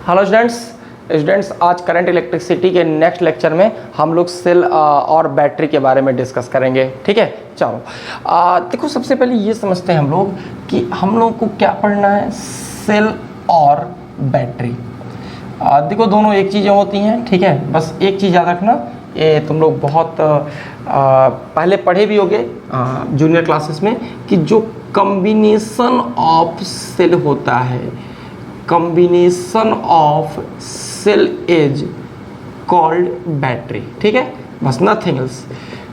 Hello students आज current electricity के next lecture में हम लोग सेल और बैटरी के बारे में डिस्कस करेंगे। ठीक है, चलो देखो सबसे पहले ये समझते हैं हम लोग कि हम लोग को क्या पढ़ना है, सेल और बैटरी। देखो दोनों एक चीज़ें होती हैं, ठीक है, बस एक चीज़ याद रखना, ये तुम लोग बहुत पहले पढ़े भी होगे जूनियर क्लासेस में कि जो कॉम्बिनेशन ऑफ सेल होता है, combination of cell is called battery. ठीक है, बस नथिंग एल्स।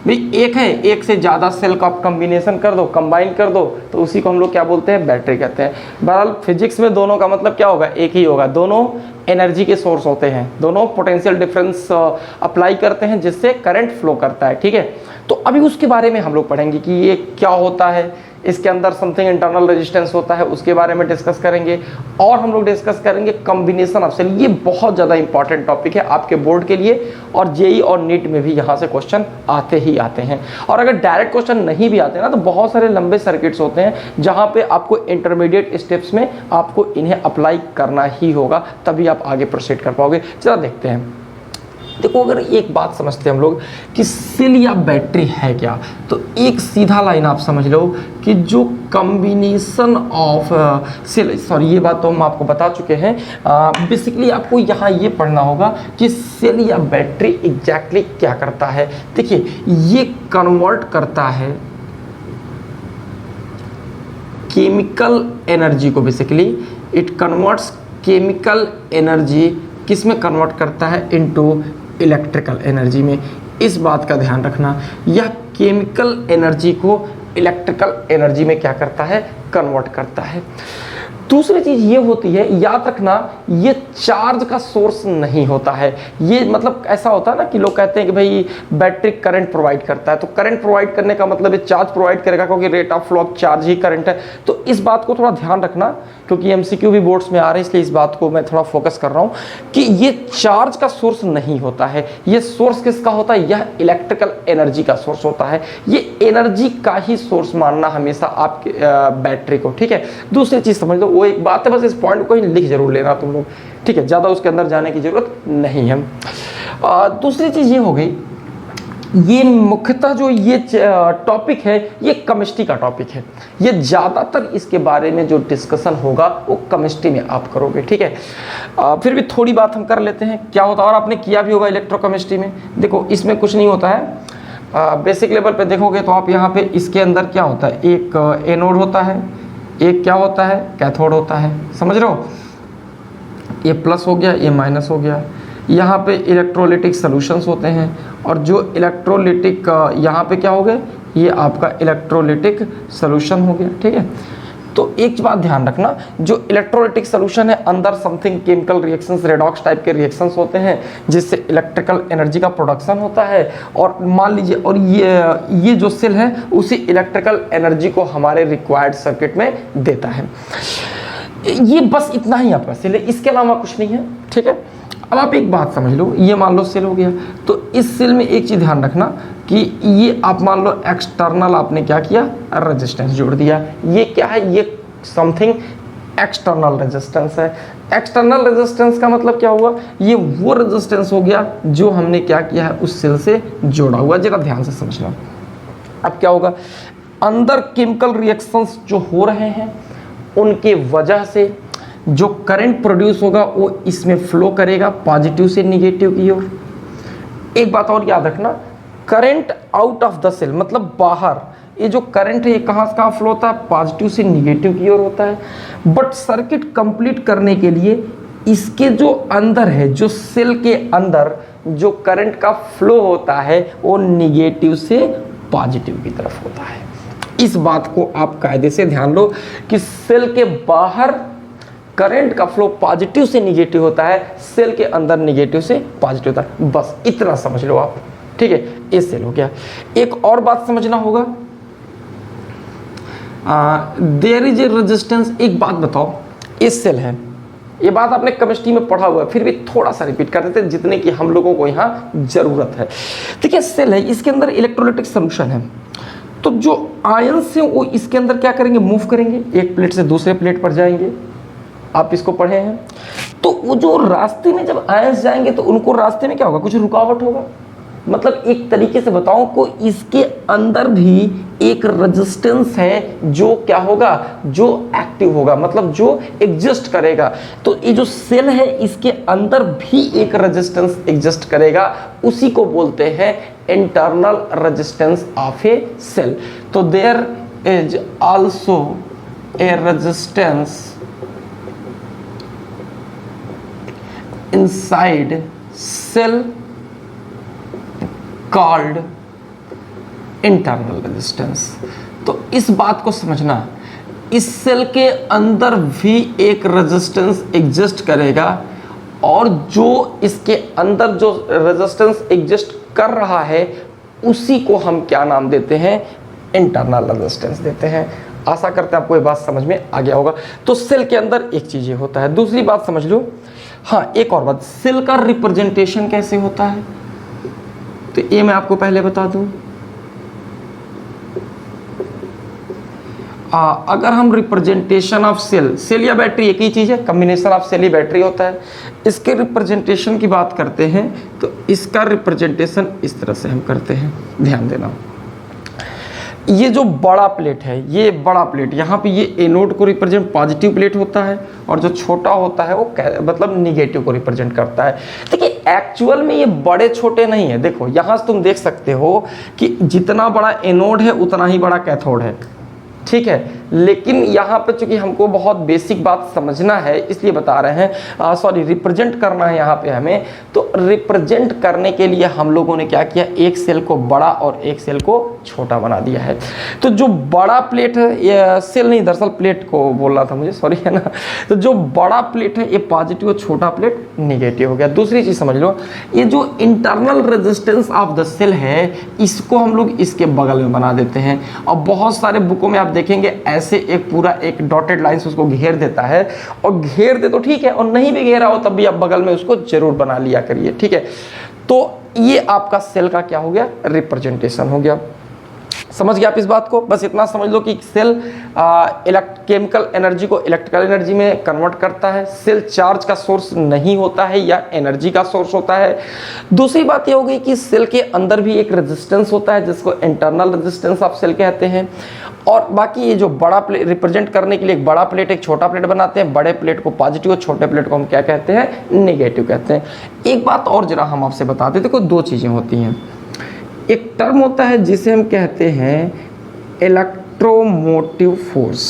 भाई एक है, एक से ज़्यादा सेल का आप कॉम्बिनेशन कर दो, कंबाइन कर दो, तो उसी को हम लोग क्या बोलते हैं, बैटरी कहते हैं। बहरहाल फिजिक्स में दोनों का मतलब क्या होगा, एक ही होगा। दोनों एनर्जी के सोर्स होते हैं, दोनों पोटेंशियल डिफरेंस अप्लाई करते हैं जिससे करंट फ्लो करता है। ठीक है, तो अभी उसके बारे में हम लोग पढ़ेंगे कि ये क्या होता है, इसके अंदर समथिंग इंटरनल रेजिस्टेंस होता है, उसके बारे में डिस्कस करेंगे। और हम लोग डिस्कस करेंगे कॉम्बिनेशन ऑफ सेल। ये बहुत ज़्यादा इंपॉर्टेंट टॉपिक है आपके बोर्ड के लिए, और जेई और नीट में भी यहाँ से क्वेश्चन आते ही आते हैं। और अगर डायरेक्ट क्वेश्चन नहीं भी आते ना, तो बहुत सारे लंबे सर्किट्स होते हैं जहाँ पे आपको इंटरमीडिएट स्टेप्स में आपको इन्हें अप्लाई करना ही होगा, तभी आप आगे प्रोसीड कर पाओगे। चलो देखते हैं। देखो अगर एक बात समझते हैं हम लोग कि सेल या बैटरी है क्या, तो एक सीधा लाइन आप समझ लो कि जो कॉम्बिनेशन ऑफ सेल, सॉरी ये बात तो हम आपको बता चुके हैं। बेसिकली आपको यहाँ ये पढ़ना होगा कि सेल या बैटरी एग्जैक्टली क्या करता है। देखिए ये कन्वर्ट करता है केमिकल एनर्जी को, basically it converts chemical energy, किस में कन्वर्ट करता है, इनटू इलेक्ट्रिकल एनर्जी में। इस बात का ध्यान रखना, यह केमिकल एनर्जी को इलेक्ट्रिकल एनर्जी में क्या करता है, कन्वर्ट करता है। दूसरी चीज़ ये होती है, याद रखना, ये चार्ज का सोर्स नहीं होता है। ये मतलब ऐसा होता है ना कि लोग कहते हैं कि भाई बैटरी करंट प्रोवाइड करता है, तो करंट प्रोवाइड करने का मतलब ये चार्ज प्रोवाइड करेगा, क्योंकि rate of flow of charge he current है। तो इस बात को थोड़ा ध्यान रखना, क्योंकि एमसीक्यू भी बोर्ड्स में आ रहे हैं, इसलिए इस बात को मैं थोड़ा फोकस कर रहा हूँ कि ये चार्ज का सोर्स नहीं होता है। ये सोर्स किसका होता है, यह इलेक्ट्रिकल एनर्जी का सोर्स होता है। ये एनर्जी का ही सोर्स मानना हमेशा आपके बैटरी को। ठीक है, दूसरी चीज़ समझ लो, वो एक बात है, बस इस पॉइंट को ही लिख जरूर लेना तुम लोग। ठीक है, ज़्यादा उसके अंदर जाने की जरूरत नहीं है। दूसरी चीज़ ये हो गई, ये मुख्यतः जो ये टॉपिक है, ये केमिस्ट्री का टॉपिक है। ये ज़्यादातर इसके बारे में जो डिस्कशन होगा वो केमिस्ट्री में आप करोगे। ठीक है, फिर भी थोड़ी बात हम कर लेते हैं क्या होता है, और आपने किया भी होगा इलेक्ट्रोकेमिस्ट्री में। देखो इसमें कुछ नहीं होता है, बेसिक लेवल पे देखोगे तो आप यहाँ पे इसके अंदर क्या होता है, एक एनोड होता है, एक क्या होता है, कैथोड होता है। समझ रहे हो, ये प्लस हो गया, ये माइनस हो गया। यहाँ पे इलेक्ट्रोलिटिक सॉल्यूशंस होते हैं, और जो इलेक्ट्रोलिटिक यहाँ पे क्या हो गया, ये आपका इलेक्ट्रोलिटिक सॉल्यूशन हो गया। ठीक है, तो एक बात ध्यान रखना, जो इलेक्ट्रोलिटिक सॉल्यूशन है, अंदर something chemical reactions, redox type के रिएक्शंस होते हैं, जिससे इलेक्ट्रिकल एनर्जी का प्रोडक्शन होता है। और मान लीजिए, और ये जो सेल है उसी इलेक्ट्रिकल एनर्जी को हमारे रिक्वायर्ड सर्किट में देता है। ये बस इतना ही आपका सेल है, इसके अलावा कुछ नहीं है। ठीक है, अब आप एक बात समझ लो, ये मान लो सेल हो गया, तो इस सेल में एक चीज़ ध्यान रखना कि ये आप मान लो एक्सटर्नल आपने क्या किया, रेजिस्टेंस जोड़ दिया। ये क्या है, ये समथिंग एक्सटर्नल रेजिस्टेंस है। एक्सटर्नल रेजिस्टेंस का मतलब क्या हुआ, ये वो रेजिस्टेंस हो गया जो हमने क्या किया है, उस सेल से जोड़ा हुआ। जरा ध्यान से समझना। अब क्या होगा, अंदर केमिकल रिएक्शंस जो हो रहे हैं उनके वजह से जो करंट प्रोड्यूस होगा वो इसमें फ्लो करेगा, पॉजिटिव से निगेटिव की ओर। एक बात और याद रखना, current out of the cell मतलब बाहर, ये जो करंट है ये कहाँ से कहाँ फ्लो होता है, पॉजिटिव से निगेटिव की ओर होता है। बट सर्किट कंप्लीट करने के लिए इसके जो अंदर है, जो सेल के अंदर जो करंट का फ्लो होता है वो निगेटिव से पॉजिटिव की तरफ होता है। इस बात को आप कायदे से ध्यान लो कि सेल के बाहर करंट का फ्लो पॉजिटिव से निगेटिव होता है, सेल के अंदर निगेटिव से पॉजिटिव होता है। बस इतना समझ लो आप। ठीक है, ये सेल हो गया। एक और बात समझना होगा, देयर इज ए रेजिस्टेंस। एक बात बताओ, ये सेल है, ये बात आपने केमिस्ट्री में पढ़ा हुआ है, फिर भी थोड़ा सा रिपीट कर देते हैं जितने की हम लोगों को यहाँ जरूरत है। ठीक है, सेल है, इसके अंदर इलेक्ट्रोलाइटिक सॉल्यूशन है, तो जो आयंस हैं वो इसके अंदर क्या करेंगे, मूव करेंगे, एक प्लेट से दूसरे प्लेट पर जाएंगे। आप इसको पढ़े हैं। तो वो जो रास्ते में जब आयंस जाएंगे तो उनको रास्ते में क्या होगा, कुछ रुकावट होगा। मतलब एक तरीके से बताऊं को इसके अंदर भी एक रेजिस्टेंस है जो क्या होगा, जो एक्टिव होगा, मतलब जो एग्जिस्ट करेगा। तो ये जो सेल है इसके अंदर भी एक रेजिस्टेंस एग्जिस्ट करेगा, उसी को बोलते हैं internal resistance of a cell. तो there is also a resistance inside cell called internal resistance. तो इस बात को समझना, इस सेल के अंदर भी एक रेजिस्टेंस एग्जिस्ट करेगा और जो इसके अंदर जो रेजिस्टेंस एग्जिस्ट कर रहा है उसी को हम क्या नाम देते हैं, इंटरनल रेजिस्टेंस देते हैं। आशा करते हैं आपको ये बात समझ में आ गया होगा। तो सेल के अंदर एक चीज ये होता है। दूसरी बात समझ लो, हाँ एक और बात, सेल का रिप्रेजेंटेशन कैसे होता है, तो ये मैं आपको पहले बता दूं। अगर हम रिप्रेजेंटेशन ऑफ सेल, सेल या बैटरी एक ही चीज है, कॉम्बिनेशन ऑफ सेल ही बैटरी होता है। इसके रिप्रेजेंटेशन की बात करते हैं तो इसका रिप्रेजेंटेशन इस तरह से हम करते हैं, ध्यान देना। ये जो बड़ा प्लेट है, ये बड़ा प्लेट, यहाँ पे ये एनोड को रिप्रेजेंट पॉजिटिव प्लेट होता है और जो छोटा होता है वो मतलब निगेटिव को रिप्रेजेंट करता है। देखिए एक्चुअल में ये बड़े छोटे नहीं है। देखो यहाँ से तुम देख सकते हो कि जितना बड़ा एनोड है उतना ही बड़ा कैथोड है, ठीक है। लेकिन यहाँ पे चूंकि हमको बहुत बेसिक बात समझना है इसलिए बता रहे हैं, सॉरी रिप्रेजेंट करना है यहाँ पे हमें। तो रिप्रेजेंट करने के लिए हम लोगों ने क्या किया, एक सेल को बड़ा और एक सेल को छोटा बना दिया है। तो जो बड़ा प्लेट है, ये सेल नहीं दरअसल प्लेट को बोल रहा था मुझे, सॉरी है ना। तो जो बड़ा प्लेट है ये पॉजिटिव और छोटा प्लेट निगेटिव हो गया। दूसरी चीज समझ लो, ये जो internal resistance of the cell है इसको हम लोग इसके बगल में बना देते हैं। और बहुत सारे बुकों में आप देखेंगे ऐसे एक पूरा एक डॉटेड लाइन से उसको घेर देता है, और घेर दे तो ठीक है, और नहीं भी घेरा हो तब भी आप बगल में उसको जरूर बना लिया करिए, ठीक है। तो ये आपका सेल का क्या हो गया, रिप्रेजेंटेशन हो गया। समझ गया आप इस बात को? बस इतना समझ लो कि सेल केमिकल एनर्जी को इलेक्ट्रिकल एनर्जी में कन्वर्ट करता है। सेल चार्ज का सोर्स नहीं होता है या एनर्जी का सोर्स होता है। दूसरी बात ये हो गई कि सेल के अंदर भी एक रेजिस्टेंस होता है जिसको इंटरनल रेजिस्टेंस ऑफ सेल कहते हैं। और बाकी ये जो बड़ा प्लेट रिप्रेजेंट करने के लिए एक बड़ा प्लेट एक छोटा प्लेट बनाते हैं। बड़े प्लेट को पॉजिटिव और छोटे प्लेट को हम क्या कहते हैं, नेगेटिव कहते हैं। एक बात और जरा हम आपसे बताते हैं, देखो दो चीजें होती हैं। एक टर्म होता है जिसे हम कहते हैं इलेक्ट्रोमोटिव फोर्स।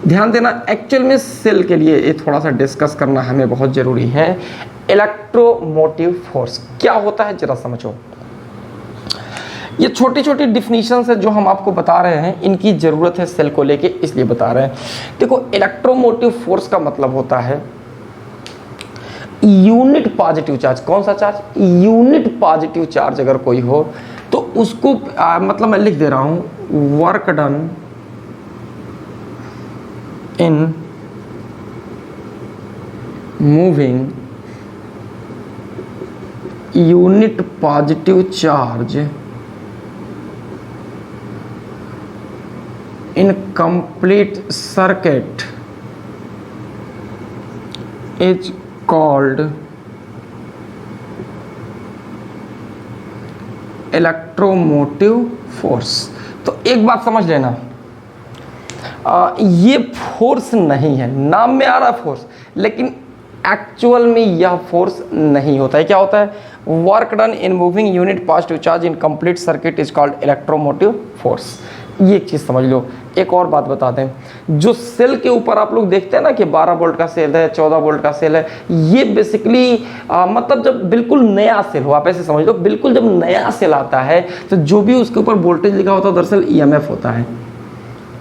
ध्यान देना, एक्चुअल में सेल के लिए ये थोड़ा सा डिस्कस करना हमें बहुत जरूरी है। इलेक्ट्रोमोटिव फोर्स क्या होता है जरा समझो। ये छोटी छोटी डिफिनीशंस है जो हम आपको बता रहे हैं, इनकी जरूरत है सेल को लेके इसलिए बता रहे हैं। देखो इलेक्ट्रोमोटिव फोर्स का मतलब होता है यूनिट पॉजिटिव चार्ज। कौन सा चार्ज, यूनिट पॉजिटिव चार्ज अगर कोई हो तो उसको मतलब मैं लिख दे रहा हूं, work done in moving unit positive charge in complete circuit is called electromotive force. तो एक बात समझ लेना, ये फोर्स नहीं है, नाम में आ रहा है फोर्स, लेकिन एक्चुअल में यह फोर्स नहीं होता है। क्या होता है, work done in moving unit positive charge in complete circuit is called electromotive force. ये एक चीज समझ लो। एक और बात बता दें, जो सेल के ऊपर आप लोग देखते हैं ना कि 12 वोल्ट का सेल है, 14 वोल्ट का सेल है, ये बेसिकली मतलब जब बिल्कुल नया सेल हो, आप ऐसे समझ लो, बिल्कुल जब नया सेल आता है तो जो भी उसके ऊपर वोल्टेज लिखा होता है दरअसल ईएमएफ होता है।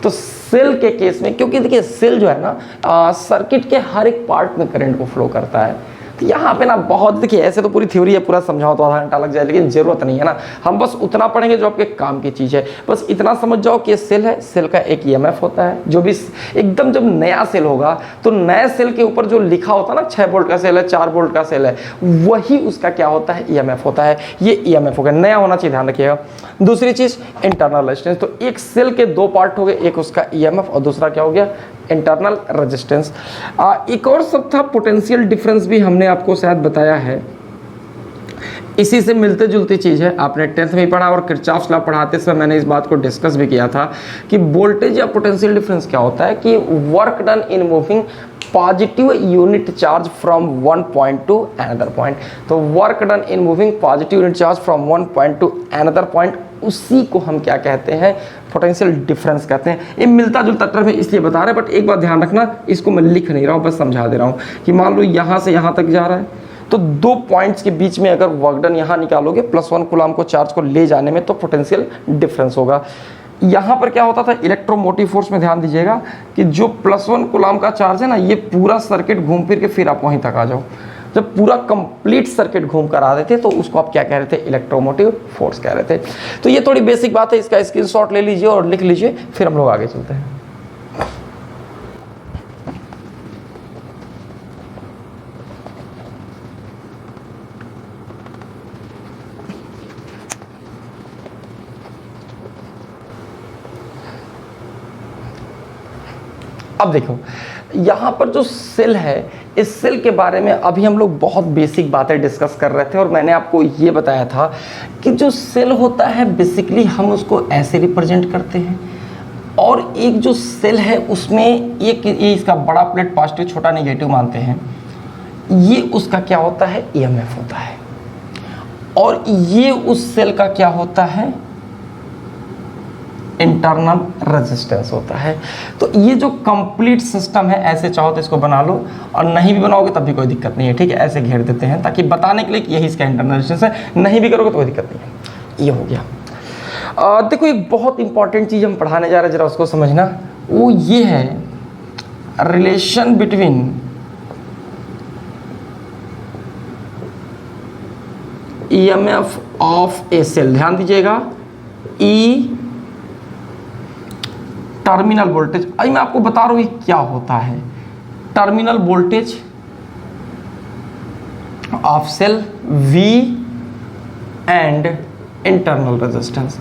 तो सेल के केस में, क्योंकि देखिए सेल जो है ना सर्किट के हर एक पार्ट में करंट को फ्लो करता है। तो यहाँ पे ना बहुत, देखिए ऐसे तो पूरी थ्योरी है, पूरा समझाओ तो आधा घंटा लग जाए, लेकिन जरूरत नहीं है ना। हम बस उतना पढ़ेंगे जो आपके काम की चीज़ है। बस इतना समझ जाओ कि सेल है, सेल का एक ईएमएफ होता है। जो भी एकदम जब नया सेल होगा तो नए सेल के ऊपर जो लिखा होता है ना 6 वोल्ट का सेल है, 4 वोल्ट का सेल है, वही उसका क्या होता है, ईएमएफ होता है। ये ईएमएफ हो गया, नया होना चाहिए, ध्यान रखिएगा। दूसरी चीज इंटरनल रेजिस्टेंस। तो एक सेल के दो पार्ट हो गए, एक उसका ईएमएफ और दूसरा क्या हो गया, इंटरनल रेजिस्टेंस। एक और शब्द था पोटेंशियल डिफरेंस, भी हमने आपको शायद बताया है, इसी से मिलते जुलती चीज़ है, आपने 10th में पढ़ा और किरचॉफ्स लॉ पढ़ाते समय मैंने इस बात को डिस्कस भी किया था कि वोल्टेज या पोटेंशियल डिफरेंस क्या होता है कि work done in moving positive unit charge from one point to another point. तो work done in moving positive unit charge from one point to another point, उसी को हम क्या कहते हैं, पोटेंशियल डिफरेंस कहते हैं। ये मिलता जुलता टर्म है इसलिए बता रहे हैं, बट एक बात ध्यान रखना, इसको मैं लिख नहीं रहा हूँ, बस समझा दे रहा हूँ कि मान लो यहाँ से यहाँ तक जा रहा है, तो दो पॉइंट्स के बीच में अगर वर्क डन यहाँ निकालोगे +1 कूलम को चार्ज को ले जाने में, तो पोटेंशियल डिफरेंस होगा। यहाँ पर क्या होता था, इलेक्ट्रोमोटिव फोर्स में ध्यान दीजिएगा कि जो +1 कूलम का चार्ज है ना, ये पूरा सर्किट घूम फिर के फिर आप वहीं तक आ जाओ। जब पूरा कंप्लीट सर्किट घूम कर आ रहे थे तो उसको आप क्या कह रहे थे, इलेक्ट्रोमोटिव फोर्स कह रहे थे। तो ये थोड़ी बेसिक बात है, इसका स्क्रीनशॉट ले लीजिए और लिख लीजिए, फिर हम लोग आगे चलते हैं। अब देखो यहाँ पर जो सेल है, इस सेल के बारे में अभी हम लोग बहुत बेसिक बातें डिस्कस कर रहे थे और मैंने आपको ये बताया था कि जो सेल होता है बेसिकली हम उसको ऐसे रिप्रेजेंट करते हैं, और एक जो सेल है उसमें एक ये इसका बड़ा प्लेट पॉजिटिव छोटा नेगेटिव मानते हैं, ये उसका क्या होता है, ईएमएफ होता है, और ये उस सेल का क्या होता है, इंटरनल रेजिस्टेंस होता है। तो ये जो कंप्लीट सिस्टम है, ऐसे चाहो तो इसको बना लो, और नहीं भी बनाओगे तब भी कोई दिक्कत नहीं है, ठीक है, ऐसे घेर देते हैं ताकि बताने के लिए कि यही इसका इंटरनल रेजिस्टेंस है, नहीं भी करोगे तो कोई दिक्कत नहीं है। ये हो गया। देखो एक बहुत इंपॉर्टेंट चीज़ हम पढ़ाने जा रहे हैं, जरा उसको समझना, वो ये है relation between EMF of a cell. ध्यान दीजिएगा, ई टर्मिनल वोल्टेज, अभी मैं आपको बता रहा हूं ये क्या होता है, terminal voltage of cell V and internal resistance,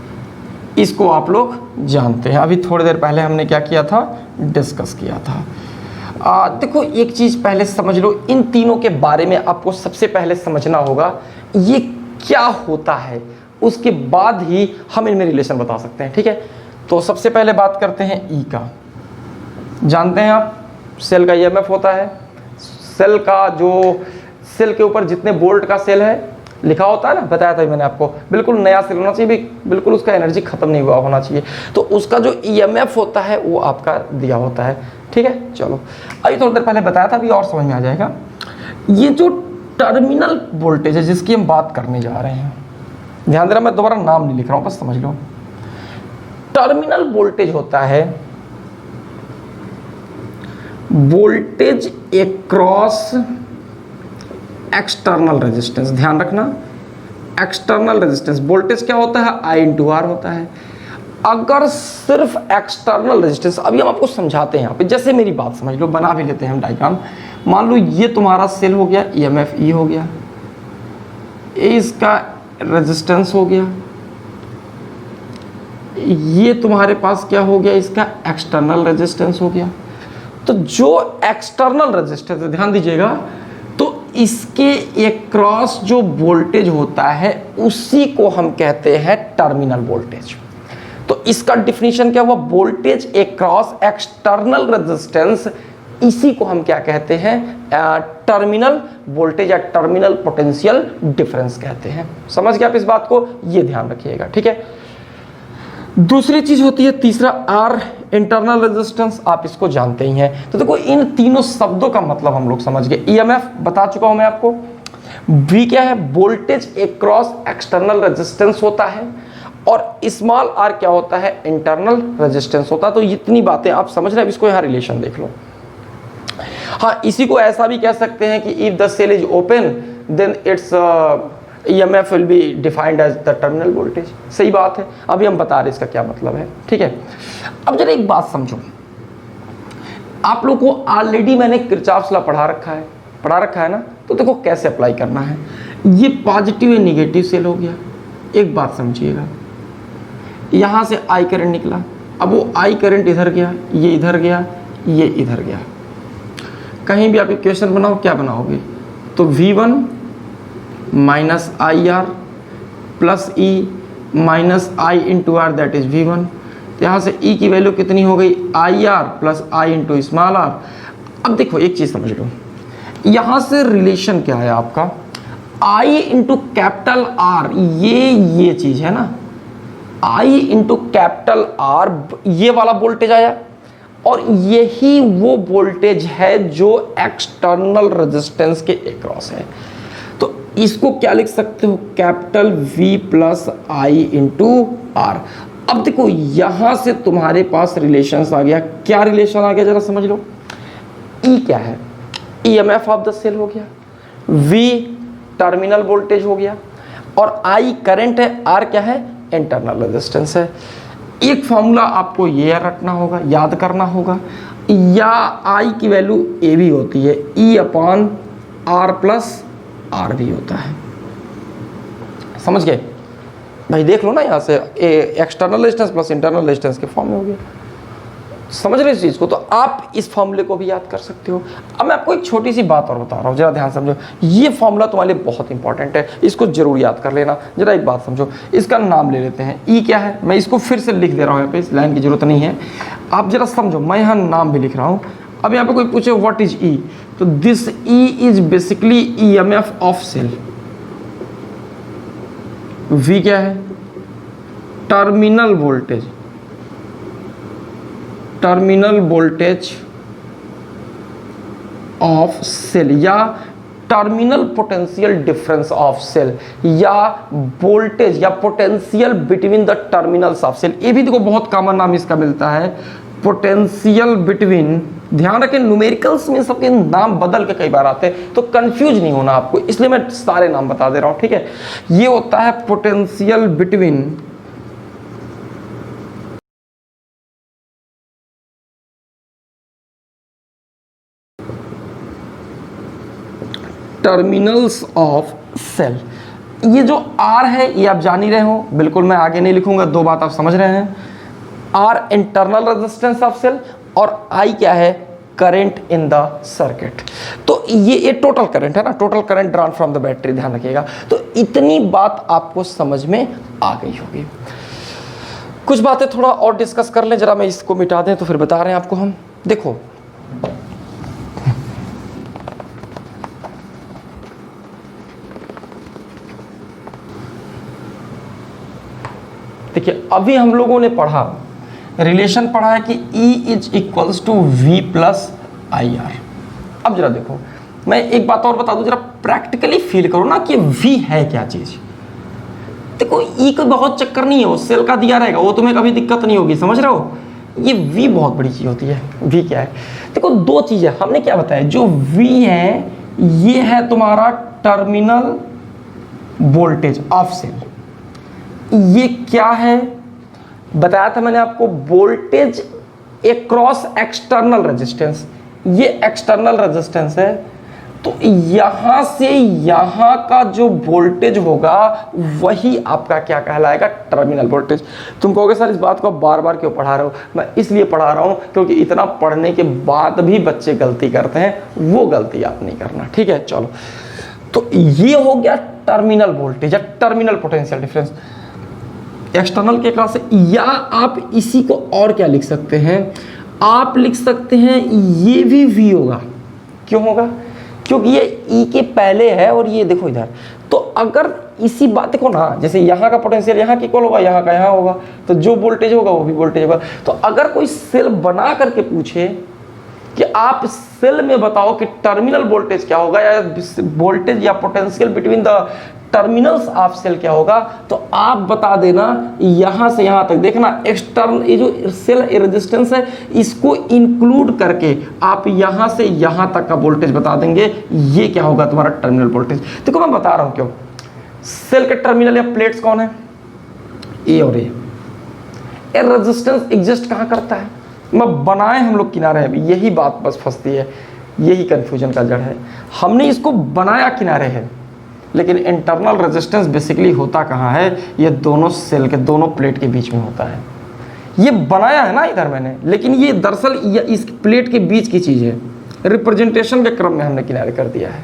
इसको आप लोग जानते हैं। अभी थोड़ी देर पहले हमने क्या किया था, डिस्कस किया था। देखो एक चीज पहले समझ लो, इन तीनों के बारे में आपको सबसे पहले समझना होगा ये क्या होता है, उसके बाद ही हम इनमें रिलेशन बता सकते हैं, ठीक है। तो सबसे पहले बात करते हैं ई का। जानते हैं आप, सेल का ईएमएफ होता है, सेल का जो सेल के ऊपर जितने वोल्ट का सेल है लिखा होता है ना, बताया था मैंने आपको, बिल्कुल नया सेल होना चाहिए, बिल्कुल उसका एनर्जी खत्म नहीं हुआ होना चाहिए, तो उसका जो ईएमएफ होता है वो आपका दिया होता है, ठीक है। चलो अभी थोड़ी देर पहले बताया था, अभी और समझ में आ जाएगा। ये जो टर्मिनल वोल्टेज है जिसकी हम बात करने जा रहे हैं, ध्यान देना मैं दोबारा नाम नहीं लिख रहा हूँ, बस समझ लो। टर्मिनल वोल्टेज होता है वोल्टेज अक्रॉस एक्सटर्नल रेजिस्टेंस। ध्यान रखना, एक्सटर्नल रेजिस्टेंस वोल्टेज क्या होता है, I × R होता है। अगर सिर्फ एक्सटर्नल रेजिस्टेंस, अभी हम आपको समझाते हैं यहाँ पे, जैसे मेरी बात समझ लो, बना भी लेते हैं हम डायग्राम। मान लो ये तुम्हारा सेल हो गया, ईएमएफ E हो गया, ये इसका रेजिस्टेंस हो गया, ये तुम्हारे पास क्या हो गया, इसका एक्सटर्नल रेजिस्टेंस हो गया। तो जो एक्सटर्नल रेजिस्टेंस है, ध्यान दीजिएगा, तो इसके अक्रॉस जो वोल्टेज होता है उसी को हम कहते हैं टर्मिनल वोल्टेज। तो इसका डिफिनीशन क्या हुआ, वोल्टेज अक्रॉस एक्सटर्नल रेजिस्टेंस, इसी को हम क्या कहते हैं, टर्मिनल वोल्टेज या टर्मिनल पोटेंशियल डिफरेंस कहते हैं। समझ गए आप इस बात को, ये ध्यान रखिएगा, ठीक है। दूसरी चीज होती है तीसरा, R इंटरनल रेजिस्टेंस, आप इसको जानते ही हैं। तो देखो इन तीनों शब्दों का मतलब हम लोग समझ गए। ईएमएफ बता चुका हूं मैं आपको, V क्या है, वोल्टेज अक्रॉस एक्सटर्नल रेजिस्टेंस होता है, और स्मॉल r क्या होता है, इंटरनल रेजिस्टेंस होता है। तो इतनी बातें आप समझ रहे हैं, इसको यहाँ रिलेशन देख लो। हाँ, इसी को ऐसा भी कह सकते हैं कि if the cell is open then its EMF will be defined as the terminal voltage। सही बात है, अभी हम बता रहे इसका क्या मतलब है, ठीक है। अब जरा एक बात समझो, आप लोग को ऑलरेडी मैंने किरचॉफ्स लॉ पढ़ा रखा है ना, तो देखो कैसे अप्लाई करना है। ये पॉजिटिव या निगेटिव सेल हो गया, एक बात समझिएगा, यहाँ से I करंट निकला, अब वो I करंट इधर गया, ये इधर गया, ये इधर गया। कहीं भी आप इक्वेशन बनाओ, क्या बनाओगे? तो V1 minus I R plus E minus I into R, that is V1। तो यहाँ से ई की वैल्यू कितनी हो गई? I R plus I into small R. अब देखो एक चीज़ समझ लो, यहाँ से रिलेशन क्या है आपका? आई इंटू कैपिटल आर, ये चीज़ है ना, आई इंटू कैपिटल आर, ये वाला वोल्टेज आया, और यही वो वोल्टेज है जो एक्सटर्नल रेजिस्टेंस के अक्रॉस है। तो इसको क्या लिख सकते हो? Capital V plus I into R. अब देखो यहां से तुम्हारे पास रिलेशंस आ गया। क्या रिलेशन आ गया जरा समझ लो। E क्या है? EMF ऑफ द सेल हो गया, V टर्मिनल वोल्टेज हो गया, और I करंट है, R क्या है? इंटरनल रेजिस्टेंस है। एक फॉर्मूला आपको ये रखना होगा, याद करना होगा, या I की वैल्यू A भी होती है, E upon R plus R भी होता है। समझ गए भाई? देख लो ना, यहाँ से external resistance plus internal resistance के फॉर्म में हो गया। समझ रहे इस चीज़ को? तो आप इस फॉर्मूले को भी याद कर सकते हो। अब मैं आपको एक छोटी सी बात और बता रहा हूँ, जरा ध्यान समझो। ये फॉर्मूला तुम्हारे लिए बहुत इंपॉर्टेंट है, इसको जरूर याद कर लेना। जरा एक बात समझो, इसका नाम ले लेते हैं। ई क्या है? मैं इसको फिर से लिख दे रहा हूँ, यहाँ पे इस लाइन की जरूरत नहीं है, आप जरा समझो। मैं यहाँ नाम भी लिख रहा हूँ। अब यहाँ पे कोई पूछे व्हाट इज ई, तो this E is basically EMF of cell. V क्या है? Terminal voltage, terminal voltage of cell, या terminal potential difference of cell, या वोल्टेज या potential between the terminals of cell. ये भी देखो बहुत कॉमन नाम इसका मिलता है, पोटेंशियल बिटवीन। ध्यान रखें न्यूमेरिकल्स में सबके नाम बदल के कई बार आते हैं, तो कंफ्यूज नहीं होना आपको, इसलिए मैं सारे नाम बता दे रहा हूं, ठीक है? ये होता है potential between terminals of cell. ये जो R है ये आप जान ही रहे हो, बिल्कुल मैं आगे नहीं लिखूंगा, दो बात आप समझ रहे हैं। R internal resistance of cell, और I क्या है? Current in the circuit. तो ये टोटल करंट है ना, total current drawn from the battery, ध्यान रखिएगा। तो इतनी बात आपको समझ में आ गई होगी। कुछ बातें थोड़ा और डिस्कस कर लें, जरा मैं इसको मिटा दें तो फिर बता रहे हैं आपको हम। देखो देखिए, अभी हम लोगों ने पढ़ा, रिलेशन पढ़ा है कि E is equals to V plus I R. अब जरा देखो, मैं एक बात और बता दूं, जरा प्रैक्टिकली फील करो ना कि V है क्या चीज। देखो E का बहुत चक्कर नहीं है, वो सेल का दिया रहेगा, वो तुम्हें कभी दिक्कत नहीं होगी, समझ रहे हो? ये V बहुत बड़ी चीज होती है। V क्या है? देखो दो चीजें हमने क्या बताया, जो V है ये है तुम्हारा टर्मिनल वोल्टेज ऑफ सेल। ये क्या है बताया था मैंने आपको? Voltage across external resistance. ये एक्सटर्नल रेजिस्टेंस है, तो यहां से यहां का जो वोल्टेज होगा वही आपका क्या कहलाएगा? Terminal voltage. तुम कहोगे सर इस बात को बार बार क्यों पढ़ा रहे हो? मैं इसलिए पढ़ा रहा हूं क्योंकि इतना पढ़ने के बाद भी बच्चे गलती करते हैं, वो गलती आप नहीं करना, ठीक है? चलो, तो ये हो गया टर्मिनल वोल्टेज या टर्मिनल पोटेंशियल डिफरेंस एक्सटर्नल के क्लास से। या आप इसी को और क्या लिख सकते हैं? आप लिख सकते हैं ये भी V होगा। क्यों होगा? क्योंकि ये E के पहले है, और ये देखो इधर। तो अगर इसी बात देखो ना, जैसे यहाँ का पोटेंशियल यहाँ की इक्वल होगा, यहाँ का यहाँ होगा, तो जो वोल्टेज होगा वो भी वोल्टेज होगा। तो अगर कोई सेल बना करके पूछे कि आप सेल में बताओ कि टर्मिनल वोल्टेज क्या होगा, या वोल्टेज या potential between the terminals of cell क्या होगा, तो आप बता देना यहां से यहां तक। देखना एक्सटर्नल ये जो सेल रेजिस्टेंस है इसको इंक्लूड करके आप यहां से यहां तक का वोल्टेज बता देंगे, ये क्या होगा? तुम्हारा टर्मिनल वोल्टेज। देखो मैं बता रहा हूं क्यों। सेल के टर्मिनल या प्लेट्स कौन है? ए और ए। रेजिस्टेंस एग्जिस्ट कहां करता है? मैं बनाए हम लोग किनारे, अभी यही बात बस फंसती है, यही कंफ्यूजन का जड़ है। हमने इसको बनाया किनारे है, लेकिन इंटरनल रेजिस्टेंस बेसिकली होता कहाँ है? ये दोनों सेल के दोनों प्लेट के बीच में होता है। ये बनाया है ना इधर मैंने, लेकिन ये दरअसल इस प्लेट के बीच की चीज़ है, रिप्रेजेंटेशन के क्रम में हमने किनारे कर दिया है,